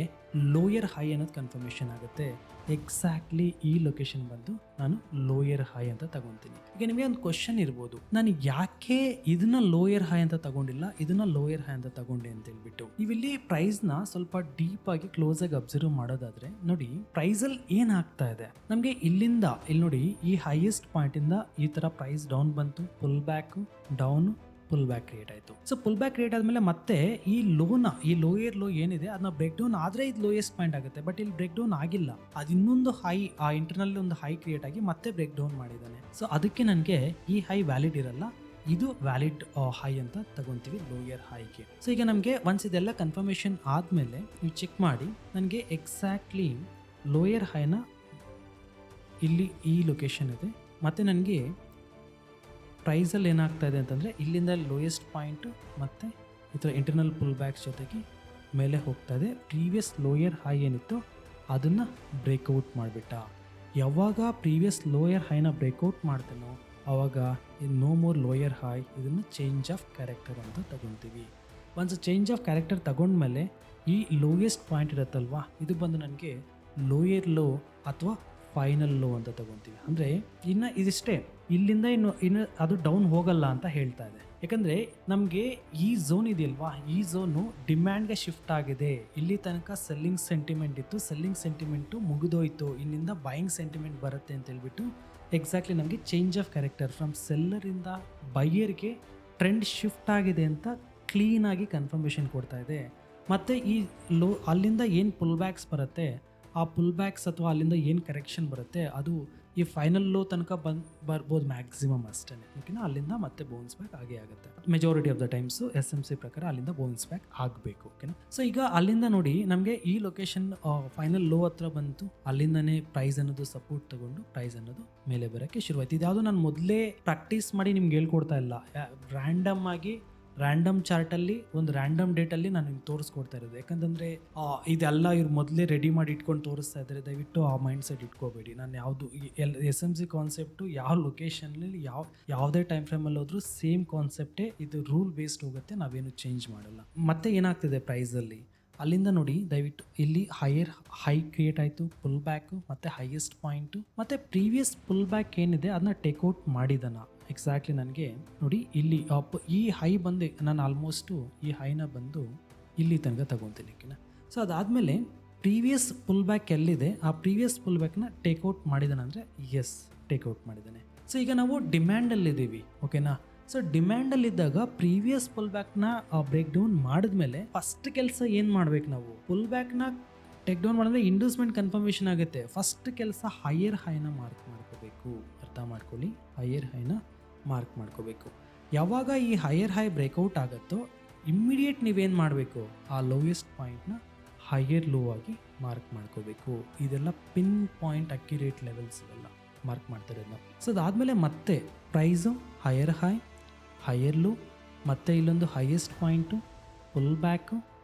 [SPEAKER 1] ಲೋಯರ್ ಹೈ ಅನ್ನೋದು ಕನ್ಫರ್ಮೇಷನ್ ಆಗುತ್ತೆ. ಎಕ್ಸಾಕ್ಟ್ಲಿ ಈ ಲೊಕೇಶನ್ ಬಂದು ನಾನು ಲೋಯರ್ ಹೈ ಅಂತ ತಗೊತೀನಿ. ಈಗ ನಿಮಗೆ ಒಂದು ಕ್ವಶನ್ ಇರ್ಬೋದು, ನಾನು ಯಾಕೆ ಇದನ್ನ ಲೋಯರ್ ಹೈ ಅಂತ ತಗೊಂಡಿಲ್ಲ, ಇದನ್ನ ಲೋಯರ್ ಹೈ ಅಂತ ತಗೊಂಡೆ ಅಂತ ಹೇಳ್ಬಿಟ್ಟು. ನೀವಿಲ್ಲಿ ಪ್ರೈಸ್ನ ಸ್ವಲ್ಪ ಡೀಪ್ ಆಗಿ ಕ್ಲೋಸ್ ಆಗಿ ಅಬ್ಸರ್ವ್ ಮಾಡೋದಾದ್ರೆ ನೋಡಿ, ಪ್ರೈಸಲ್ಲಿ ಏನಾಗ್ತಾ ಇದೆ ನಮಗೆ ಇಲ್ಲಿ ನೋಡಿ, ಈ ಹೈಯೆಸ್ಟ್ ಪಾಯಿಂಟ್ ಇಂದ ಈ ತರ ಪ್ರೈಸ್ ಡೌನ್ ಬಂತು, pull back down, full back create ಆಯಿತು. ಸೊ ಪುಲ್ ಬ್ಯಾಕ್ ಕ್ರಿಯೇಟ್ ಆದಮೇಲೆ ಮತ್ತೆ ಈ ಲೋಯರ್ ಲೋ ಏನಿದೆ ಅದನ್ನ ಬ್ರೇಕ್ ಡೌನ್ ಆದರೆ ಇದು ಲೋಯೆಸ್ಟ್ ಪಾಯಿಂಟ್ ಆಗುತ್ತೆ. ಬಟ್ ಇಲ್ಲಿ ಬ್ರೇಕ್ ಡೌನ್ ಆಗಿಲ್ಲ, ಅದು ಇನ್ನೊಂದು ಹೈ, ಆ ಇಂಟರ್ನಲ್ ಒಂದು ಹೈ ಕ್ರಿಯೇಟ್ ಆಗಿ ಮತ್ತೆ ಬ್ರೇಕ್ ಡೌನ್ ಮಾಡಿದ್ದಾನೆ. ಸೊ ಅದಕ್ಕೆ ನನಗೆ ಈ ಹೈ ವ್ಯಾಲಿಡ್ ಇರಲ್ಲ, ಇದು ವ್ಯಾಲಿಡ್ ಹೈ ಅಂತ ತಗೊಂತೀವಿ ಲೋಯರ್ ಹೈಗೆ. ಸೊ ಈಗ ನಮಗೆ ಒನ್ಸ್ ಇದೆಲ್ಲ ಕನ್ಫರ್ಮೇಷನ್ ಆದಮೇಲೆ ನೀವು ಚೆಕ್ ಮಾಡಿ, ನನಗೆ ಎಕ್ಸಾಕ್ಟ್ಲಿ ಲೋಯರ್ ಹೈನ ಇಲ್ಲಿ ಈ ಲೊಕೇಶನ್ ಇದೆ, ಮತ್ತು ನನಗೆ ಪ್ರೈಸಲ್ಲಿ ಏನಾಗ್ತಾ ಇದೆ ಅಂತಂದರೆ ಇಲ್ಲಿಂದ ಲೋಯೆಸ್ಟ್ ಪಾಯಿಂಟು ಮತ್ತು ಈ ಥರ ಇಂಟರ್ನಲ್ ಪುಲ್ ಬ್ಯಾಕ್ಸ್ ಜೊತೆಗೆ ಮೇಲೆ ಹೋಗ್ತಾ ಇದೆ. ಪ್ರೀವಿಯಸ್ ಲೋಯರ್ ಹೈ ಏನಿತ್ತು ಅದನ್ನು ಬ್ರೇಕ್ಔಟ್ ಮಾಡಿಬಿಟ್ಟ. ಯಾವಾಗ ಪ್ರೀವಿಯಸ್ ಲೋಯರ್ ಹೈನ ಬ್ರೇಕ್ಔಟ್ ಮಾಡ್ತಾನೋ ಆವಾಗ ನೋ ಮೋರ್ ಲೋಯರ್ ಹೈ, ಇದನ್ನು ಚೇಂಜ್ ಆಫ್ ಕ್ಯಾರೆಕ್ಟರ್ ಅಂತ ತಗೊತೀವಿ. ಒನ್ಸ್ ಚೇಂಜ್ ಆಫ್ ಕ್ಯಾರೆಕ್ಟರ್ ತಗೊಂಡ್ಮೇಲೆ ಈ ಲೋಯೆಸ್ಟ್ ಪಾಯಿಂಟ್ ಇರುತ್ತಲ್ವಾ ಇದು ಬಂದು ನನಗೆ ಲೋಯರ್ ಲೋ ಅಥವಾ ಫೈನಲ್ ಲೋ ಅಂತ ತಗೊತೀವಿ. ಅಂದರೆ ಇನ್ನು ಇದಿಷ್ಟೇ, ಇಲ್ಲಿಂದ ಇನ್ನು ಅದು ಡೌನ್ ಹೋಗಲ್ಲ ಅಂತ ಹೇಳ್ತಾ ಇದೆ. ಯಾಕಂದರೆ ನಮಗೆ ಈ ಝೋನ್ ಇದೆಯಲ್ವಾ, ಈ ಝೋನು ಡಿಮ್ಯಾಂಡ್ಗೆ ಶಿಫ್ಟ್ ಆಗಿದೆ. ಇಲ್ಲಿ ತನಕ ಸೆಲ್ಲಿಂಗ್ ಸೆಂಟಿಮೆಂಟ್ ಇತ್ತು, ಸೆಲ್ಲಿಂಗ್ ಸೆಂಟಿಮೆಂಟು ಮುಗಿದೋಯ್ತು, ಇಲ್ಲಿಂದ ಬೈಯಿಂಗ್ ಸೆಂಟಿಮೆಂಟ್ ಬರುತ್ತೆ ಅಂತ ಹೇಳ್ಬಿಟ್ಟು ಎಕ್ಸಾಕ್ಟ್ಲಿ ನಮಗೆ ಚೇಂಜ್ ಆಫ್ ಕ್ಯಾರೆಕ್ಟರ್ ಫ್ರಮ್ ಸೆಲ್ಲರಿಂದ ಬೈಯರ್ಗೆ ಟ್ರೆಂಡ್ ಶಿಫ್ಟ್ ಆಗಿದೆ ಅಂತ ಕ್ಲೀನಾಗಿ ಕನ್ಫರ್ಮೇಷನ್ ಕೊಡ್ತಾ ಇದೆ. ಮತ್ತು ಈ ಲೋ ಅಲ್ಲಿಂದ ಏನು ಪುಲ್ ಬ್ಯಾಕ್ಸ್ ಬರುತ್ತೆ, ಆ ಪುಲ್ ಬ್ಯಾಕ್ಸ್ ಅಥವಾ ಅಲ್ಲಿಂದ ಏನು ಕರೆಕ್ಷನ್ ಬರುತ್ತೆ ಅದು ಈ ಫೈನಲ್ ಲೋ ತನಕ ಬರ್ಬೋದು ಮ್ಯಾಕ್ಸಿಮಮ್ ಅಷ್ಟೇ. ಓಕೆನಾ, ಅಲ್ಲಿಂದ ಮತ್ತೆ ಬೌನ್ಸ್ ಬ್ಯಾಕ್ ಆಗೇ ಆಗುತ್ತೆ. Majority of the times SMC ಪ್ರಕಾರ ಅಲ್ಲಿಂದ ಬೌನ್ಸ್ ಬ್ಯಾಕ್ ಆಗಬೇಕು. ಓಕೆನಾ, ಸೊ ಈಗ ಅಲ್ಲಿಂದ ನೋಡಿ ನಮಗೆ ಈ ಲೊಕೇಶನ್ ಫೈನಲ್ ಲೋ ಹತ್ರ ಬಂತು, ಅಲ್ಲಿಂದನೇ ಪ್ರೈಸ್ ಅನ್ನೋದು ಸಪೋರ್ಟ್ ತಗೊಂಡು ಪ್ರೈಸ್ ಅನ್ನೋದು ಮೇಲೆ ಬರೋಕ್ಕೆ ಶುರುವಾಯ್ತು. ಇದ್ಯಾವುದು ನಾನು ಮೊದಲೇ ಪ್ರಾಕ್ಟೀಸ್ ಮಾಡಿ ನಿಮ್ಗೆ ಹೇಳ್ಕೊಡ್ತಾ ಇಲ್ಲ, ರ್ಯಾಂಡಮ್ ಆಗಿ ರ್ಯಾಂಡಮ್ ಚಾರ್ಟಲ್ಲಿ ಒಂದು ರ್ಯಾಂಡಮ್ ಡೇಟಲ್ಲಿ ನಾನು ನಿಮ್ಗೆ ತೋರಿಸ್ಕೊಡ್ತಾ ಇರೋದು. ಯಾಕಂತಂದರೆ ಇದೆಲ್ಲ ಇವ್ರು ಮೊದಲೇ ರೆಡಿ ಮಾಡಿ ಇಟ್ಕೊಂಡು ತೋರಿಸ್ತಾ ಇದ್ದಾರೆ. ದಯವಿಟ್ಟು ಆ ಮೈಂಡ್ ಸೆಟ್ ಇಟ್ಕೋಬೇಡಿ. ನಾನು ಯಾವುದು SMC ಕಾನ್ಸೆಪ್ಟು ಯಾವ ಲೊಕೇಶನ್ನಲ್ಲಿ ಯಾವುದೇ ಟೈಮ್ ಫ್ರೇಮಲ್ಲಿ ಹೋದರೂ ಸೇಮ್ ಕಾನ್ಸೆಪ್ಟೇ, ಇದು ರೂಲ್ ಬೇಸ್ಡ್ ಹೋಗುತ್ತೆ, ನಾವೇನು ಚೇಂಜ್ ಮಾಡಲ್ಲ. ಮತ್ತೆ ಏನಾಗ್ತಿದೆ ಪ್ರೈಸಲ್ಲಿ ಅಲ್ಲಿಂದ ನೋಡಿ, ದಯವಿಟ್ಟು ಇಲ್ಲಿ ಹೈ ಕ್ರಿಯೇಟ್ ಆಯಿತು, ಪುಲ್ ಬ್ಯಾಕು ಮತ್ತು ಹೈಯೆಸ್ಟ್ ಪಾಯಿಂಟು ಮತ್ತು ಪ್ರೀವಿಯಸ್ ಪುಲ್ ಬ್ಯಾಕ್ ಏನಿದೆ ಅದನ್ನ ಟೇಕ್ಔಟ್ ಮಾಡಿದಾನ. ಎಕ್ಸಾಕ್ಟ್ಲಿ ನನಗೆ ನೋಡಿ ಇಲ್ಲಿ ಈ ಹೈ ಬಂದು ನಾನು ಆಲ್ಮೋಸ್ಟು ಈ ಹೈನ ಬಂದು ಇಲ್ಲಿ ತನಕ ತಗೊತೀನಿ. ಓಕೆನಾ. ಸೊ ಅದಾದಮೇಲೆ ಪ್ರೀವಿಯಸ್ ಪುಲ್ ಬ್ಯಾಕ್ ಎಲ್ಲಿದೆ ಆ ಪ್ರೀವಿಯಸ್ ಪುಲ್ ಬ್ಯಾಕ್ನ ಟೇಕ್ಔಟ್ ಮಾಡಿದಾನೆ ಅಂದರೆ ಎಸ್ ಟೇಕ್ಔಟ್ ಮಾಡಿದ್ದಾನೆ. ಸೊ ಈಗ ನಾವು ಡಿಮ್ಯಾಂಡಲ್ಲಿದ್ದೀವಿ. ಓಕೆನಾ. ಸೊ ಡಿಮ್ಯಾಂಡಲ್ಲಿದ್ದಾಗ ಪ್ರೀವಿಯಸ್ ಪುಲ್ ಬ್ಯಾಕ್ನ ಬ್ರೇಕ್ ಡೌನ್ ಮಾಡಿದ್ಮೇಲೆ ಫಸ್ಟ್ ಕೆಲಸ ಏನು ಮಾಡ್ಬೇಕು ನಾವು, ಪುಲ್ ಬ್ಯಾಕ್ನ ಟೇಕ್ ಡೌನ್ ಮಾಡಿದ್ರೆ ಇಂಡ್ಯೂಸ್ಮೆಂಟ್ ಕನ್ಫರ್ಮೇಷನ್ ಆಗುತ್ತೆ. ಫಸ್ಟ್ ಕೆಲಸ ಹೈಯರ್ ಹೈನ ಮಾರ್ಕ್ ಮಾಡ್ಕೋಬೇಕು. ಅರ್ಥ ಮಾಡ್ಕೊಳ್ಳಿ, ಹೈಯರ್ ಹೈನ ಮಾರ್ಕ್ ಮಾಡ್ಕೋಬೇಕು. ಯಾವಾಗ ಈ ಹೈಯರ್ ಹೈ ಬ್ರೇಕ್ಔಟ್ ಆಗುತ್ತೋ ಇಮ್ಮಿಡಿಯೇಟ್ ನೀವೇನು ಮಾಡಬೇಕು, ಆ ಲೋಯೆಸ್ಟ್ ಪಾಯಿಂಟ್ನ ಹೈಯರ್ ಲೋ ಆಗಿ ಮಾರ್ಕ್ ಮಾಡ್ಕೋಬೇಕು. ಇದೆಲ್ಲ ಪಿನ್ ಪಾಯಿಂಟ್ ಅಕ್ಯುರೇಟ್ ಲೆವೆಲ್ಸ್ ಇವೆಲ್ಲ ಮಾರ್ಕ್ ಮಾಡ್ತಿರೋದು ನಾವು. ಸೊ ಅದಾದಮೇಲೆ ಮತ್ತೆ price higher high, higher low, ಮತ್ತು ಇಲ್ಲೊಂದು ಹೈಯೆಸ್ಟ್ ಪಾಯಿಂಟು, ಪುಲ್ ಬ್ಯಾಕು,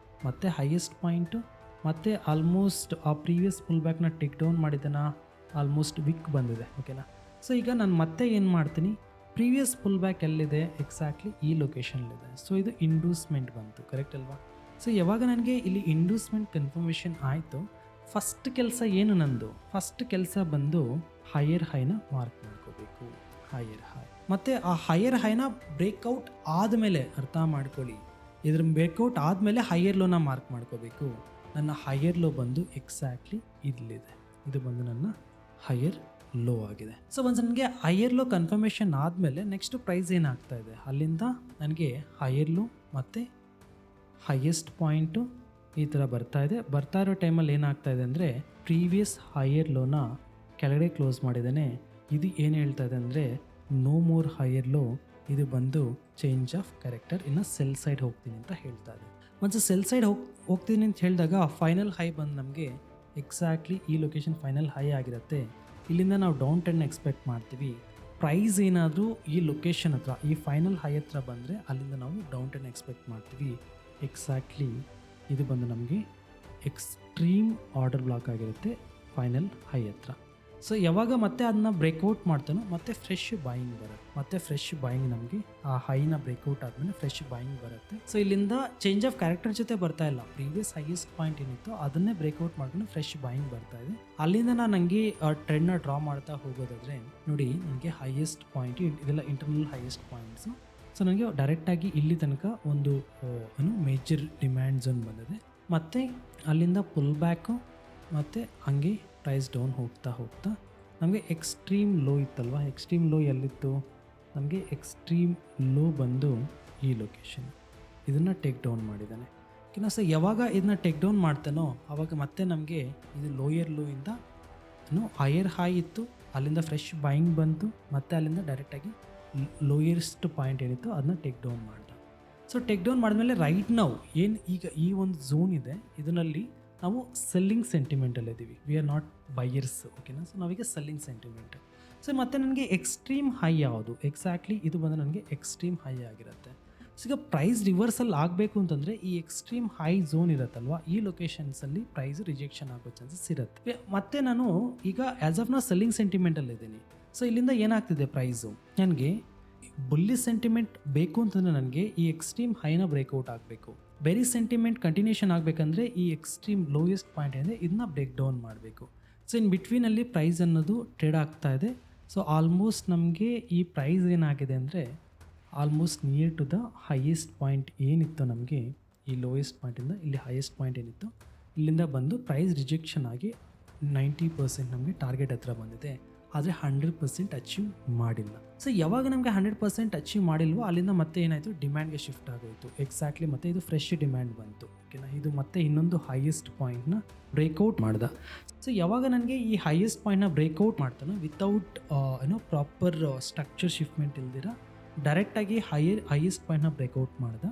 [SPEAKER 1] ಮತ್ತು ಹೈಯೆಸ್ಟ್ ಪಾಯಿಂಟು, ಮತ್ತು ಆಲ್ಮೋಸ್ಟ್ ಆ ಪ್ರೀವಿಯಸ್ ಪುಲ್ ಬ್ಯಾಕ್ನ ಟೇಕ್ ಡೌನ್ ಮಾಡಿದ್ದಾನ, ಆಲ್ಮೋಸ್ಟ್ ವಿಕ್ ಬಂದಿದೆ. ಓಕೆನಾ. ಸೊ ಈಗ ನಾನು ಮತ್ತೆ ಏನು ಮಾಡ್ತೀನಿ, ಪ್ರೀವಿಯಸ್ ಪುಲ್ ಬ್ಯಾಕ್ ಎಲ್ಲಿದೆ ಎಕ್ಸಾಕ್ಟ್ಲಿ ಈ ಲೊಕೇಶನ್ಲಿದೆ. ಸೊ ಇದು ಇಂಡ್ಯೂಸ್ಮೆಂಟ್ ಬಂತು, ಕರೆಕ್ಟ್ ಅಲ್ವಾ. ಸೊ ಯಾವಾಗ ನನಗೆ ಇಲ್ಲಿ ಇಂಡ್ಯೂಸ್ಮೆಂಟ್ ಕನ್ಫರ್ಮೇಷನ್ ಆಯಿತು, ಫಸ್ಟ್ ಕೆಲಸ ಏನು ನಂದು, ಫಸ್ಟ್ ಕೆಲಸ ಬಂದು ಹೈಯರ್ ಹೈನ ಮಾರ್ಕ್ ಮಾಡ್ಕೋಬೇಕು. ಹೈಯರ್ ಹೈ ಮತ್ತು ಆ ಹೈಯರ್ ಹೈನ ಬ್ರೇಕ್ಔಟ್ ಆದಮೇಲೆ, ಅರ್ಥ ಮಾಡ್ಕೊಳ್ಳಿ, ಇದ್ರ ಬ್ರೇಕ್ಔಟ್ ಆದಮೇಲೆ ಹೈಯರ್ ಲೋನ ಮಾರ್ಕ್ ಮಾಡ್ಕೋಬೇಕು. ನನ್ನ ಹೈಯರ್ ಲೋ ಬಂದು ಎಕ್ಸಾಕ್ಟ್ಲಿ ಇಲ್ಲಿದೆ. ಇದು ಬಂದು ನನ್ನ ಹೈಯರ್ ಲೋ ಆಗಿದೆ. ಸೊ ಒಂದು ನನಗೆ ಹೈಯರ್ ಲೋ ಕನ್ಫರ್ಮೇಷನ್ ಆದಮೇಲೆ ನೆಕ್ಸ್ಟ್ ಪ್ರೈಸ್ ಏನಾಗ್ತಾ ಇದೆ, ಅಲ್ಲಿಂದ ನನಗೆ ಹೈಯರ್ ಲೋ ಮತ್ತು ಹೈಯೆಸ್ಟ್ ಪಾಯಿಂಟು ಈ ಥರ ಬರ್ತಾ ಇರೋ ಟೈಮಲ್ಲಿ ಏನಾಗ್ತಾ ಇದೆ ಅಂದರೆ ಪ್ರೀವಿಯಸ್ ಹೈಯರ್ ಲೋನ ಕೆಳಗಡೆ ಕ್ಲೋಸ್ ಮಾಡಿದ್ದಾನೆ. ಇದು ಏನು ಹೇಳ್ತಾ ಇದೆ ಅಂದರೆ ನೋ ಮೋರ್ ಹೈಯರ್ ಲೋ, ಇದು ಬಂದು ಚೇಂಜ್ ಆಫ್ ಕ್ಯಾರೆಕ್ಟರ್, ಇನ್ನು ಸೆಲ್ ಸೈಡ್ ಹೋಗ್ತೀನಿ ಅಂತ ಹೇಳ್ತಾ ಇದೆ. ಒಂದು ಸೆಲ್ ಸೈಡ್ ಹೋಗ್ತೀನಿ ಅಂತ ಹೇಳಿದಾಗ ಫೈನಲ್ ಹೈ ಬಂದು ನಮಗೆ ಎಕ್ಸಾಕ್ಟ್ಲಿ ಈ ಲೊಕೇಶನ್ ಫೈನಲ್ ಹೈ ಆಗಿರುತ್ತೆ. ಇಲ್ಲಿಂದ ನಾವು ಡೌನ್ ಟ್ರೆಂಡ್ ಎಕ್ಸ್ಪೆಕ್ಟ್ ಮಾಡ್ತೀವಿ. ಪ್ರೈಸ್ ಏನಾದರೂ ಈ ಲೊಕೇಶನ್ ಹತ್ರ, ಈ ಫೈನಲ್ ಹೈ ಹತ್ರ ಬಂದರೆ ಅಲ್ಲಿಂದ ನಾವು ಡೌನ್ ಟ್ರೆಂಡ್ ಎಕ್ಸ್ಪೆಕ್ಟ್ ಮಾಡ್ತೀವಿ. ಎಕ್ಸಾಕ್ಟ್ಲಿ ಇದು ಬಂದು ನಮಗೆ ಎಕ್ಸ್ಟ್ರೀಮ್ ಆರ್ಡರ್ ಬ್ಲಾಕ್ ಆಗಿರುತ್ತೆ ಫೈನಲ್ ಹೈ ಹತ್ರ. ಸೊ ಯಾವಾಗ ಮತ್ತೆ ಅದನ್ನ ಬ್ರೇಕ್ಔಟ್ ಮಾಡ್ತಾನೋ ಮತ್ತೆ ಫ್ರೆಶ್ ಬಾಯಿಂಗ್ ಬರುತ್ತೆ. ಮತ್ತೆ ಫ್ರೆಶ್ ಬಾಯಿಂಗ್ ನಮಗೆ ಆ ಹೈನ ಬ್ರೇಕ್ಔಟ್ ಆದಮೇಲೆ ಫ್ರೆಶ್ ಬಾಯಿಂಗ್ ಬರುತ್ತೆ. ಸೊ ಇಲ್ಲಿಂದ ಚೇಂಜ್ ಆಫ್ ಕ್ಯಾರೆಕ್ಟರ್ ಜೊತೆ ಬರ್ತಾ ಇಲ್ಲ, ಪ್ರೀವಿಯಸ್ ಹೈಯೆಸ್ಟ್ ಪಾಯಿಂಟ್ ಏನಿತ್ತು ಅದನ್ನೇ ಬ್ರೇಕ್ಔಟ್ ಮಾಡ್ಕೊಂಡು ಫ್ರೆಶ್ ಬಾಯಿಂಗ್ ಬರ್ತಾ ಇದೆ. ಅಲ್ಲಿಂದ ನಾನು ನನಗೆ ಟ್ರೆಂಡ್ನ ಡ್ರಾ ಮಾಡ್ತಾ ಹೋಗೋದಾದ್ರೆ ನೋಡಿ, ನನಗೆ ಹೈಯೆಸ್ಟ್ ಪಾಯಿಂಟ್ ಇದೆಲ್ಲ ಇಂಟರ್ನಲ್ ಹೈಯೆಸ್ಟ್ ಪಾಯಿಂಟ್ಸು. ಸೊ ನನಗೆ ಡೈರೆಕ್ಟಾಗಿ ಇಲ್ಲಿ ತನಕ ಒಂದು ಮೇಜರ್ ಡಿಮ್ಯಾಂಡ್ ಝೋನ್ ಬಂದಿದೆ. ಮತ್ತು ಅಲ್ಲಿಂದ ಪುಲ್ ಬ್ಯಾಕು ಮತ್ತು ಹಂಗೆ ಪ್ರೈಸ್ ಡೌನ್ ಹೋಗ್ತಾ ನಮಗೆ ಎಕ್ಸ್ಟ್ರೀಮ್ ಲೋ ಇತ್ತಲ್ವ, ಎಕ್ಸ್ಟ್ರೀಮ್ ಲೋ ಎಲ್ಲಿತ್ತು, ನಮಗೆ ಎಕ್ಸ್ಟ್ರೀಮ್ ಲೋ ಬಂದು ಈ ಲೊಕೇಶನ್, ಇದನ್ನು ಟೇಕ್ ಡೌನ್ ಮಾಡಿದ್ದಾನೆ. ಓಕೆನಾ. ಸೊ ಯಾವಾಗ ಇದನ್ನ ಟೇಕ್ ಡೌನ್ ಮಾಡ್ತಾನೋ ಆವಾಗ ಮತ್ತೆ ನಮಗೆ ಇದು ಲೋಯರ್ ಲೋ ಇಂದ ಹೈಯರ್ ಹೈ ಇತ್ತು, ಅಲ್ಲಿಂದ ಫ್ರೆಶ್ ಬಾಯಿಂಗ್ ಬಂತು, ಮತ್ತು ಅಲ್ಲಿಂದ ಡೈರೆಕ್ಟಾಗಿ ಲೋಯೆಸ್ಟ್ ಪಾಯಿಂಟ್ ಏನಿತ್ತು ಅದನ್ನ ಟೇಕ್ ಡೌನ್ ಮಾಡ್ದ. ಸೊ ಟೇಕ್ ಡೌನ್ ಮಾಡಿದ್ಮೇಲೆ ರೈಟ್ ನಾವು ಏನು ಈಗ ಈ ಒಂದು ಝೋನ್ ಇದೆ, ಇದರಲ್ಲಿ ನಾವು ಸೆಲ್ಲಿಂಗ್ ಸೆಂಟಿಮೆಂಟಲ್ಲಿದ್ದೀವಿ, ವಿ ಆರ್ ನಾಟ್ ಬೈಯರ್ಸ್. ಓಕೆನಾ. ಸೊ ನಾವೀಗ ಸೆಲ್ಲಿಂಗ್ ಸೆಂಟಿಮೆಂಟ್. ಸೊ ಮತ್ತೆ ನನಗೆ ಎಕ್ಸ್ಟ್ರೀಮ್ ಹೈ ಯಾವುದು, ಎಕ್ಸಾಕ್ಟ್ಲಿ ಇದು ಬಂದು ನನಗೆ ಎಕ್ಸ್ಟ್ರೀಮ್ ಹೈ ಆಗಿರುತ್ತೆ. ಸೊ ಈಗ ಪ್ರೈಸ್ ರಿವರ್ಸಲ್ ಆಗಬೇಕು ಅಂತಂದರೆ ಈ ಎಕ್ಸ್ಟ್ರೀಮ್ ಹೈ ಝೋನ್ ಇರುತ್ತಲ್ವ, ಈ ಲೊಕೇಶನ್ಸಲ್ಲಿ ಪ್ರೈಸ್ ರಿಜೆಕ್ಷನ್ ಆಗೋ ಚಾನ್ಸಸ್ ಇರುತ್ತೆ. ಮತ್ತು ನಾನು ಈಗ ಆ್ಯಸ್ ಆಫ್ ನಾ ಸೆಲ್ಲಿಂಗ್ ಸೆಂಟಿಮೆಂಟಲ್ಲಿದ್ದೀನಿ. ಸೊ ಇಲ್ಲಿಂದ ಏನಾಗ್ತಿದೆ, ಪ್ರೈಸು ನನಗೆ ಬುಲ್ಲಿ ಸೆಂಟಿಮೆಂಟ್ ಬೇಕು ಅಂತಂದರೆ ನನಗೆ ಈ ಎಕ್ಸ್ಟ್ರೀಮ್ ಹೈನ ಬ್ರೇಕ್ಔಟ್ ಆಗಬೇಕು. ಬೆರಿ ಸೆಂಟಿಮೆಂಟ್ ಕಂಟಿನ್ಯೂಷನ್ ಆಗಬೇಕಂದ್ರೆ ಈ ಎಕ್ಸ್ಟ್ರೀಮ್ ಲೋಯೆಸ್ಟ್ ಪಾಯಿಂಟ್ ಏನಿದೆ ಇದನ್ನ ಬ್ರೇಕ್ ಡೌನ್ ಮಾಡಬೇಕು. ಸೊ ಇನ್ ಬಿಟ್ವೀನಲ್ಲಿ ಪ್ರೈಸ್ ಅನ್ನೋದು ಟ್ರೇಡ್ ಆಗ್ತಾ ಇದೆ. ಸೊ ಆಲ್ಮೋಸ್ಟ್ ನಮಗೆ ಈ ಪ್ರೈಸ್ ಏನಾಗಿದೆ ಅಂದರೆ almost near to the highest point ಏನಿತ್ತು, ನಮಗೆ ಈ ಲೋಯೆಸ್ಟ್ ಪಾಯಿಂಟಿಂದ ಇಲ್ಲಿ ಹೈಯೆಸ್ಟ್ ಪಾಯಿಂಟ್ ಏನಿತ್ತು ಇಲ್ಲಿಂದ ಬಂದು ಪ್ರೈಸ್ ರಿಜೆಕ್ಷನ್ ಆಗಿ 90% ನಮಗೆ ಟಾರ್ಗೆಟ್ ಹತ್ರ ಬಂದಿದೆ, ಆದರೆ 100% ಅಚೀವ್ ಮಾಡಿಲ್ಲ. ಸೊ ಯಾವಾಗ ನಮಗೆ 100% ಅಚೀವ್ ಮಾಡಿಲ್ವೋ ಅಲ್ಲಿಂದ ಮತ್ತೆ ಏನಾಯಿತು, ಡಿಮ್ಯಾಂಡ್ಗೆ ಶಿಫ್ಟ್ ಆಗೋಯಿತು. ಎಕ್ಸಾಕ್ಟ್ಲಿ ಮತ್ತೆ ಇದು ಫ್ರೆಶ್ ಡಿಮ್ಯಾಂಡ್ ಬಂತು. ಓಕೆನಾ. ಇದು ಮತ್ತೆ ಇನ್ನೊಂದು ಹೈಯೆಸ್ಟ್ ಪಾಯಿಂಟ್ನ ಬ್ರೇಕ್ಔಟ್ ಮಾಡ್ದ. ಸೊ ಯಾವಾಗ ನನಗೆ ಈ ಹೈಯೆಸ್ಟ್ ಪಾಯಿಂಟ್ನ ಬ್ರೇಕ್ಔಟ್ ಮಾಡ್ತಾನೋ ವಿತೌಟ್ ಪ್ರಾಪರ್ ಸ್ಟ್ರಕ್ಚರ್ ಶಿಫ್ಟ್ಮೆಂಟ್ ಇಲ್ದಿರ ಡೈರೆಕ್ಟಾಗಿ ಹೈಯೆಸ್ಟ್ ಪಾಯಿಂಟ್ನ ಬ್ರೇಕ್ಔಟ್ ಮಾಡ್ದ.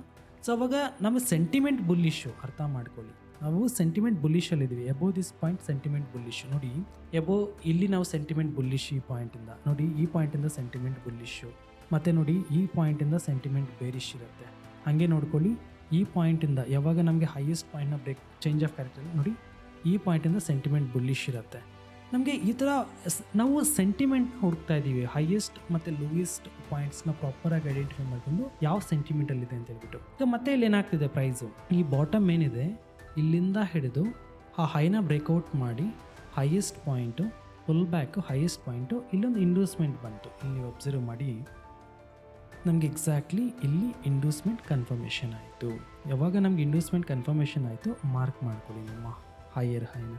[SPEAKER 1] ಸೊ ಅವಾಗ ನಮ್ಮ ಸೆಂಟಿಮೆಂಟ್ ಬುಲ್ಲಿಶು, ಅರ್ಥ ಮಾಡ್ಕೊಳ್ಳಿ, ನಾವು ಸೆಂಟಿಮೆಂಟ್ ಬುಲ್ಲಿಶಲ್ಲಿದ್ದೀವಿ. Above this point sentiment bullish ನೋಡಿ, ಎಬೋ ಇಲ್ಲಿ ನಾವು ಸೆಂಟಿಮೆಂಟ್ ಬುಲ್ಲಿಶ್ ಈ ಪಾಯಿಂಟಿಂದ ನೋಡಿ, ಈ ಪಾಯಿಂಟಿಂದ ಸೆಂಟಿಮೆಂಟ್ ಬುಲ್ಲಿಶು, ಮತ್ತು ನೋಡಿ ಈ ಪಾಯಿಂಟಿಂದ ಸೆಂಟಿಮೆಂಟ್ ಬೇರಿಶ್ ಇರುತ್ತೆ. ಹಂಗೆ ನೋಡ್ಕೊಳ್ಳಿ, ಈ ಪಾಯಿಂಟಿಂದ ಯಾವಾಗ ನಮಗೆ ಹೈಯೆಸ್ಟ್ ಪಾಯಿಂಟ್ನ ಬ್ರೇಕ್ ಚೇಂಜ್ ಆಫ್ ಕ್ಯಾರೆಕ್ಟರ್ ನೋಡಿ, ಈ ಪಾಯಿಂಟಿಂದ ಸೆಂಟಿಮೆಂಟ್ ಬುಲ್ಲಿಶ್ ಇರುತ್ತೆ. ನಮಗೆ ಈ ಥರ ನಾವು ಸೆಂಟಿಮೆಂಟ್ ಹುಡುಕ್ತಾ ಇದ್ದೀವಿ, ಹೈಯೆಸ್ಟ್ ಮತ್ತು ಲೋಯೆಸ್ಟ್ ಪಾಯಿಂಟ್ಸ್ನ ಪ್ರಾಪರಾಗಿ ಐಡೆಂಟಿಫೈ ಮಾಡಿಕೊಂಡು ಯಾವ ಸೆಂಟಿಮೆಂಟಲ್ಲಿದೆ ಅಂತ ಹೇಳ್ಬಿಟ್ಟು. ಈಗ ಮತ್ತೆ ಇಲ್ಲಿ ಏನಾಗ್ತಿದೆ, ಪ್ರೈಸು ಈ ಬಾಟಮ್ ಏನಿದೆ ಇಲ್ಲಿಂದ ಹಿಡಿದು ಆ ಹೈನ ಬ್ರೇಕ್ಔಟ್ ಮಾಡಿ highest point full back highest point ಇಲ್ಲೊಂದು ಇಂಡ್ಯೂಸ್ಮೆಂಟ್ ಬಂತು. ಇಲ್ಲಿ ನೀವು ಅಬ್ಸರ್ವ್ ಮಾಡಿ, ನಮಗೆ ಎಕ್ಸಾಕ್ಟ್ಲಿ ಇಲ್ಲಿ ಇಂಡ್ಯೂಸ್ಮೆಂಟ್ ಕನ್ಫರ್ಮೇಷನ್ ಆಯಿತು. ಯಾವಾಗ ನಮ್ಗೆ ಇಂಡ್ಯೂಸ್ಮೆಂಟ್ ಕನ್ಫರ್ಮೇಷನ್ ಆಯಿತು, ಮಾರ್ಕ್ ಮಾಡ್ಕೊಳ್ಳಿ ನಮ್ಮ ಹೈಯರ್ ಹೈನ.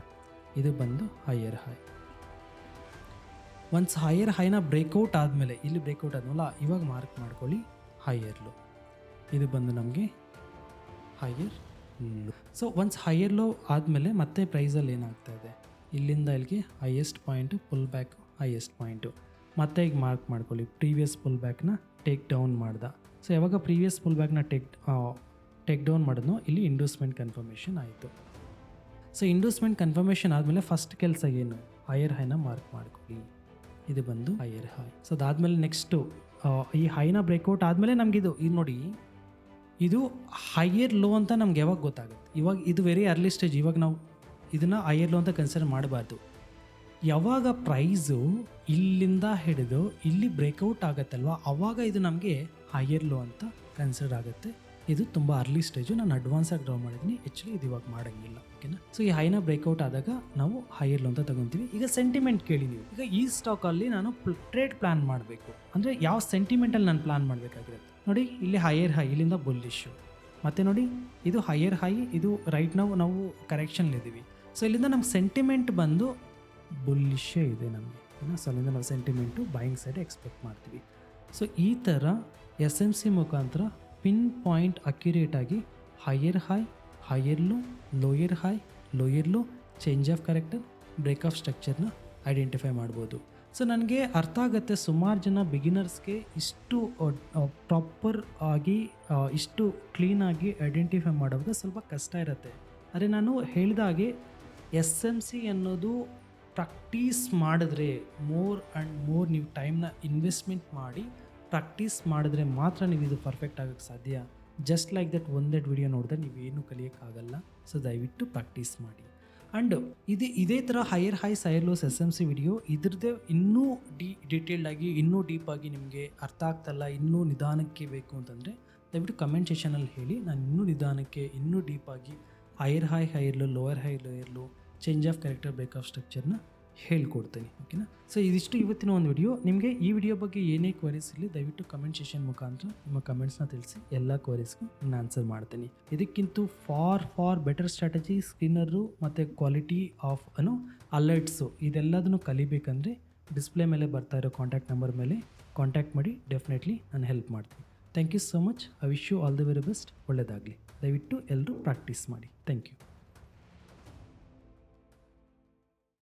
[SPEAKER 1] ಇದು ಬಂದು ಹೈಯರ್ ಹೈ. ಒನ್ಸ್ ಹೈಯರ್ ಹೈನ ಬ್ರೇಕ್ಔಟ್ ಆದಮೇಲೆ, ಇಲ್ಲಿ ಬ್ರೇಕ್ಔಟ್ ಆದ್ಮೇಲೆ ಇವಾಗ ಮಾರ್ಕ್ ಮಾಡ್ಕೊಳ್ಳಿ ಹೈಯರ್ ಲೋ. ಇದು ಬಂದು ನಮಗೆ higher low. So once higher low ಆದಮೇಲೆ ಮತ್ತೆ ಪ್ರೈಸಲ್ಲಿ ಏನಾಗ್ತಾ ಇದೆ, ಇಲ್ಲಿಂದ ಇಲ್ಲಿಗೆ highest point pull back highest point. ಮತ್ತೆ ಈಗ ಮಾರ್ಕ್ ಮಾಡ್ಕೊಳ್ಳಿ, ಪ್ರೀವಿಯಸ್ ಪುಲ್ ಬ್ಯಾಕ್ನ ಟೇಕ್ ಡೌನ್ ಮಾಡ್ದ. ಸೊ ಯಾವಾಗ ಪ್ರೀವಿಯಸ್ ಪುಲ್ ಬ್ಯಾಕ್ನ ಟೇಕ್ ಡೌನ್ ಮಾಡಿದ್ನೋ ಇಲ್ಲಿ ಇಂಡ್ಯೂಸ್ಮೆಂಟ್ ಕನ್ಫರ್ಮೇಷನ್ ಆಯಿತು. ಸೊ ಇಂಡ್ಯೂಸ್ಮೆಂಟ್ ಕನ್ಫರ್ಮೇಷನ್ ಆದಮೇಲೆ ಫಸ್ಟ್ ಕೆಲಸ ಏನು, ಹೈಯರ್ ಹೈನ ಮಾರ್ಕ್ ಮಾಡ್ಕೊಳ್ಳಿ. ಇದು ಬಂದು ಹೈಯರ್ ಹೈ. ಸೊ ಅದಾದಮೇಲೆ ನೆಕ್ಸ್ಟು ಈ ಹೈನ ಬ್ರೇಕ್ಔಟ್ ಆದಮೇಲೆ ನಮಗಿದು ನೋಡಿ, ಇದು ಹೈಯರ್ ಲೋ ಅಂತ ನಮ್ಗೆ ಯಾವಾಗ ಗೊತ್ತಾಗುತ್ತೆ, ಇವಾಗ ಇದು ವೆರಿ ಅರ್ಲಿ ಸ್ಟೇಜ್. ಇವಾಗ ನಾವು ಇದನ್ನು ಹೈಯರ್ ಲೋ ಅಂತ ಕನ್ಸಿಡರ್ ಮಾಡಬಾರ್ದು. ಯಾವಾಗ ಪ್ರೈಸು ಇಲ್ಲಿಂದ ಹಿಡಿದು ಇಲ್ಲಿ ಬ್ರೇಕ್ಔಟ್ ಆಗುತ್ತಲ್ವ, ಆವಾಗ ಇದು ನಮಗೆ ಹೈಯರ್ ಲೋ ಅಂತ ಕನ್ಸಿಡರ್ ಆಗುತ್ತೆ. ಇದು ತುಂಬ ಅರ್ಲಿ ಸ್ಟೇಜು, ನಾನು ಅಡ್ವಾನ್ಸಾಗಿ ಡ್ರಾ ಮಾಡಿದ್ದೀನಿ. ಆ್ಯಕ್ಚುಲಿ ಇದು ಇವಾಗ ಮಾಡೋಂಗಿಲ್ಲ, ಓಕೆನಾ. ಸೊ ಈ ಹೈನ ಬ್ರೇಕ್ಔಟ್ ಆದಾಗ ನಾವು ಹೈಯರ್ ಲೋ ಅಂತ ತಗೊತೀವಿ. ಈಗ ಸೆಂಟಿಮೆಂಟ್ ಕೇಳಿ ನೀವು, ಈಗ ಈ ಸ್ಟಾಕಲ್ಲಿ ನಾನು ಟ್ರೇಡ್ ಪ್ಲ್ಯಾನ್ ಮಾಡಬೇಕು ಅಂದರೆ ಯಾವ ಸೆಂಟಿಮೆಂಟಲ್ಲಿ ನಾನು ಪ್ಲ್ಯಾನ್ ಮಾಡಬೇಕಾಗಿರುತ್ತೆ. ನೋಡಿ, ಇಲ್ಲಿ ಹೈಯರ್ ಹೈ, ಇಲ್ಲಿಂದ ಬುಲ್ಲಿಶು. ಮತ್ತು ನೋಡಿ, ಇದು ಹೈಯರ್ ಹೈ, ಇದು ರೈಟ್ ನಾವು ಕರೆಕ್ಷನ್ಲಿದ್ದೀವಿ. ಸೊ ಇಲ್ಲಿಂದ ನಮ್ಗೆ ಸೆಂಟಿಮೆಂಟ್ ಬಂದು ಬುಲ್ಲಿಶೇ ಇದೆ ನಮಗೆ. ಸೊ ಅಲ್ಲಿಂದ ನಾವು ಸೆಂಟಿಮೆಂಟು ಬೈಯಿಂಗ್ ಸೈಡ್ ಎಕ್ಸ್ಪೆಕ್ಟ್ ಮಾಡ್ತೀವಿ. ಸೊ ಈ ಥರ SMC ಮುಖಾಂತರ ಪಿನ್ ಪಾಯಿಂಟ್ ಅಕ್ಯುರೇಟಾಗಿ higher high, higher low, lower high, lower low, change of character, break of ಸ್ಟ್ರಕ್ಚರ್ನ ಐಡೆಂಟಿಫೈ ಮಾಡ್ಬೋದು. ಸೊ ನನಗೆ ಅರ್ಥ ಆಗುತ್ತೆ, ಸುಮಾರು ಜನ ಬಿಗಿನರ್ಸ್ಗೆ ಇಷ್ಟು ಪ್ರಾಪರ್ ಆಗಿ ಇಷ್ಟು ಕ್ಲೀನಾಗಿ ಐಡೆಂಟಿಫೈ ಮಾಡೋವಾಗ ಸ್ವಲ್ಪ ಕಷ್ಟ ಇರುತ್ತೆ. ಆದರೆ ನಾನು ಹೇಳಿದಾಗೆ SMC ಅನ್ನೋದು ಪ್ರಾಕ್ಟೀಸ್ ಮಾಡಿದ್ರೆ ಮೋರ್ ಆ್ಯಂಡ್ ಮೋರ್ ನೀವು ಟೈಮ್ನ ಇನ್ವೆಸ್ಟ್ಮೆಂಟ್ ಮಾಡಿ ಪ್ರಾಕ್ಟೀಸ್ ಮಾಡಿದ್ರೆ ಮಾತ್ರ ನೀವು ಇದು ಪರ್ಫೆಕ್ಟ್ ಆಗೋಕ್ಕೆ ಸಾಧ್ಯ. ಜಸ್ಟ್ ಲೈಕ್ ದಟ್ ಒಂದೆರಡು ವಿಡಿಯೋ ನೋಡಿದ್ರೆ ನೀವೇನು ಕಲಿಯೋಕ್ಕಾಗಲ್ಲ. ಸೊ ದಯವಿಟ್ಟು ಪ್ರಾಕ್ಟೀಸ್ ಮಾಡಿ. ಆ್ಯಂಡ್ ಇದೇ ಥರ higher highs higher lows SMC video ಇದ್ರದ್ದೇ ಇನ್ನೂ ಡೀಟೇಲ್ಡಾಗಿ ಇನ್ನೂ ಡೀಪಾಗಿ ನಿಮಗೆ ಅರ್ಥ ಆಗ್ತಲ್ಲ, ಇನ್ನೂ ನಿಧಾನಕ್ಕೆ ಬೇಕು ಅಂತಂದರೆ ದಯವಿಟ್ಟು ಕಮೆಂಟ್ ಸೆಷನಲ್ಲಿ ಹೇಳಿ. ನಾನು ಇನ್ನೂ ನಿಧಾನಕ್ಕೆ ಇನ್ನೂ ಡೀಪಾಗಿ higher high, higher low, lower high, lower low, change of character, break of ಸ್ಟ್ರಕ್ಚರ್ನ ಹೇಳ್ಕೊಡ್ತೀನಿ, ಓಕೆನಾ. ಸೊ ಇದಿಷ್ಟು ಇವತ್ತಿನ ಒಂದು ವಿಡಿಯೋ. ನಿಮಗೆ ಈ ವಿಡಿಯೋ ಬಗ್ಗೆ ಏನೇ ಕ್ವರೀಸ್ ಇರಲಿ ದಯವಿಟ್ಟು ಕಮೆಂಟ್ ಸೆಷನ್ ಮುಖಾಂತರ ನಿಮ್ಮ ಕಮೆಂಟ್ಸ್ನ ತಿಳಿಸಿ. ಎಲ್ಲ ಕ್ವರೀಸ್ಗೂ ನಾನು ಆನ್ಸರ್ ಮಾಡ್ತೀನಿ. ಇದಕ್ಕಿಂತ ಫಾರ್ ಬೆಟರ್ ಸ್ಟ್ರಾಟಜಿ, ಸ್ಕ್ರೀನರು ಮತ್ತು ಕ್ವಾಲಿಟಿ ಆಫ್ ಅಲರ್ಟ್ಸು ಇದೆಲ್ಲದನ್ನು ಕಲಿಬೇಕಂದ್ರೆ ಡಿಸ್ಪ್ಲೇ ಮೇಲೆ ಬರ್ತಾ ಇರೋ ಕಾಂಟ್ಯಾಕ್ಟ್ ನಂಬರ್ ಮೇಲೆ ಕಾಂಟ್ಯಾಕ್ಟ್ ಮಾಡಿ. ಡೆಫಿನೆಟ್ಲಿ ನಾನು ಹೆಲ್ಪ್ ಮಾಡ್ತೀನಿ. Thank you so much. I wish you all the very best. ಒಳ್ಳೆಯದಾಗಲಿ. ದಯವಿಟ್ಟು ಎಲ್ಲರೂ ಪ್ರಾಕ್ಟೀಸ್ ಮಾಡಿ. Thank you.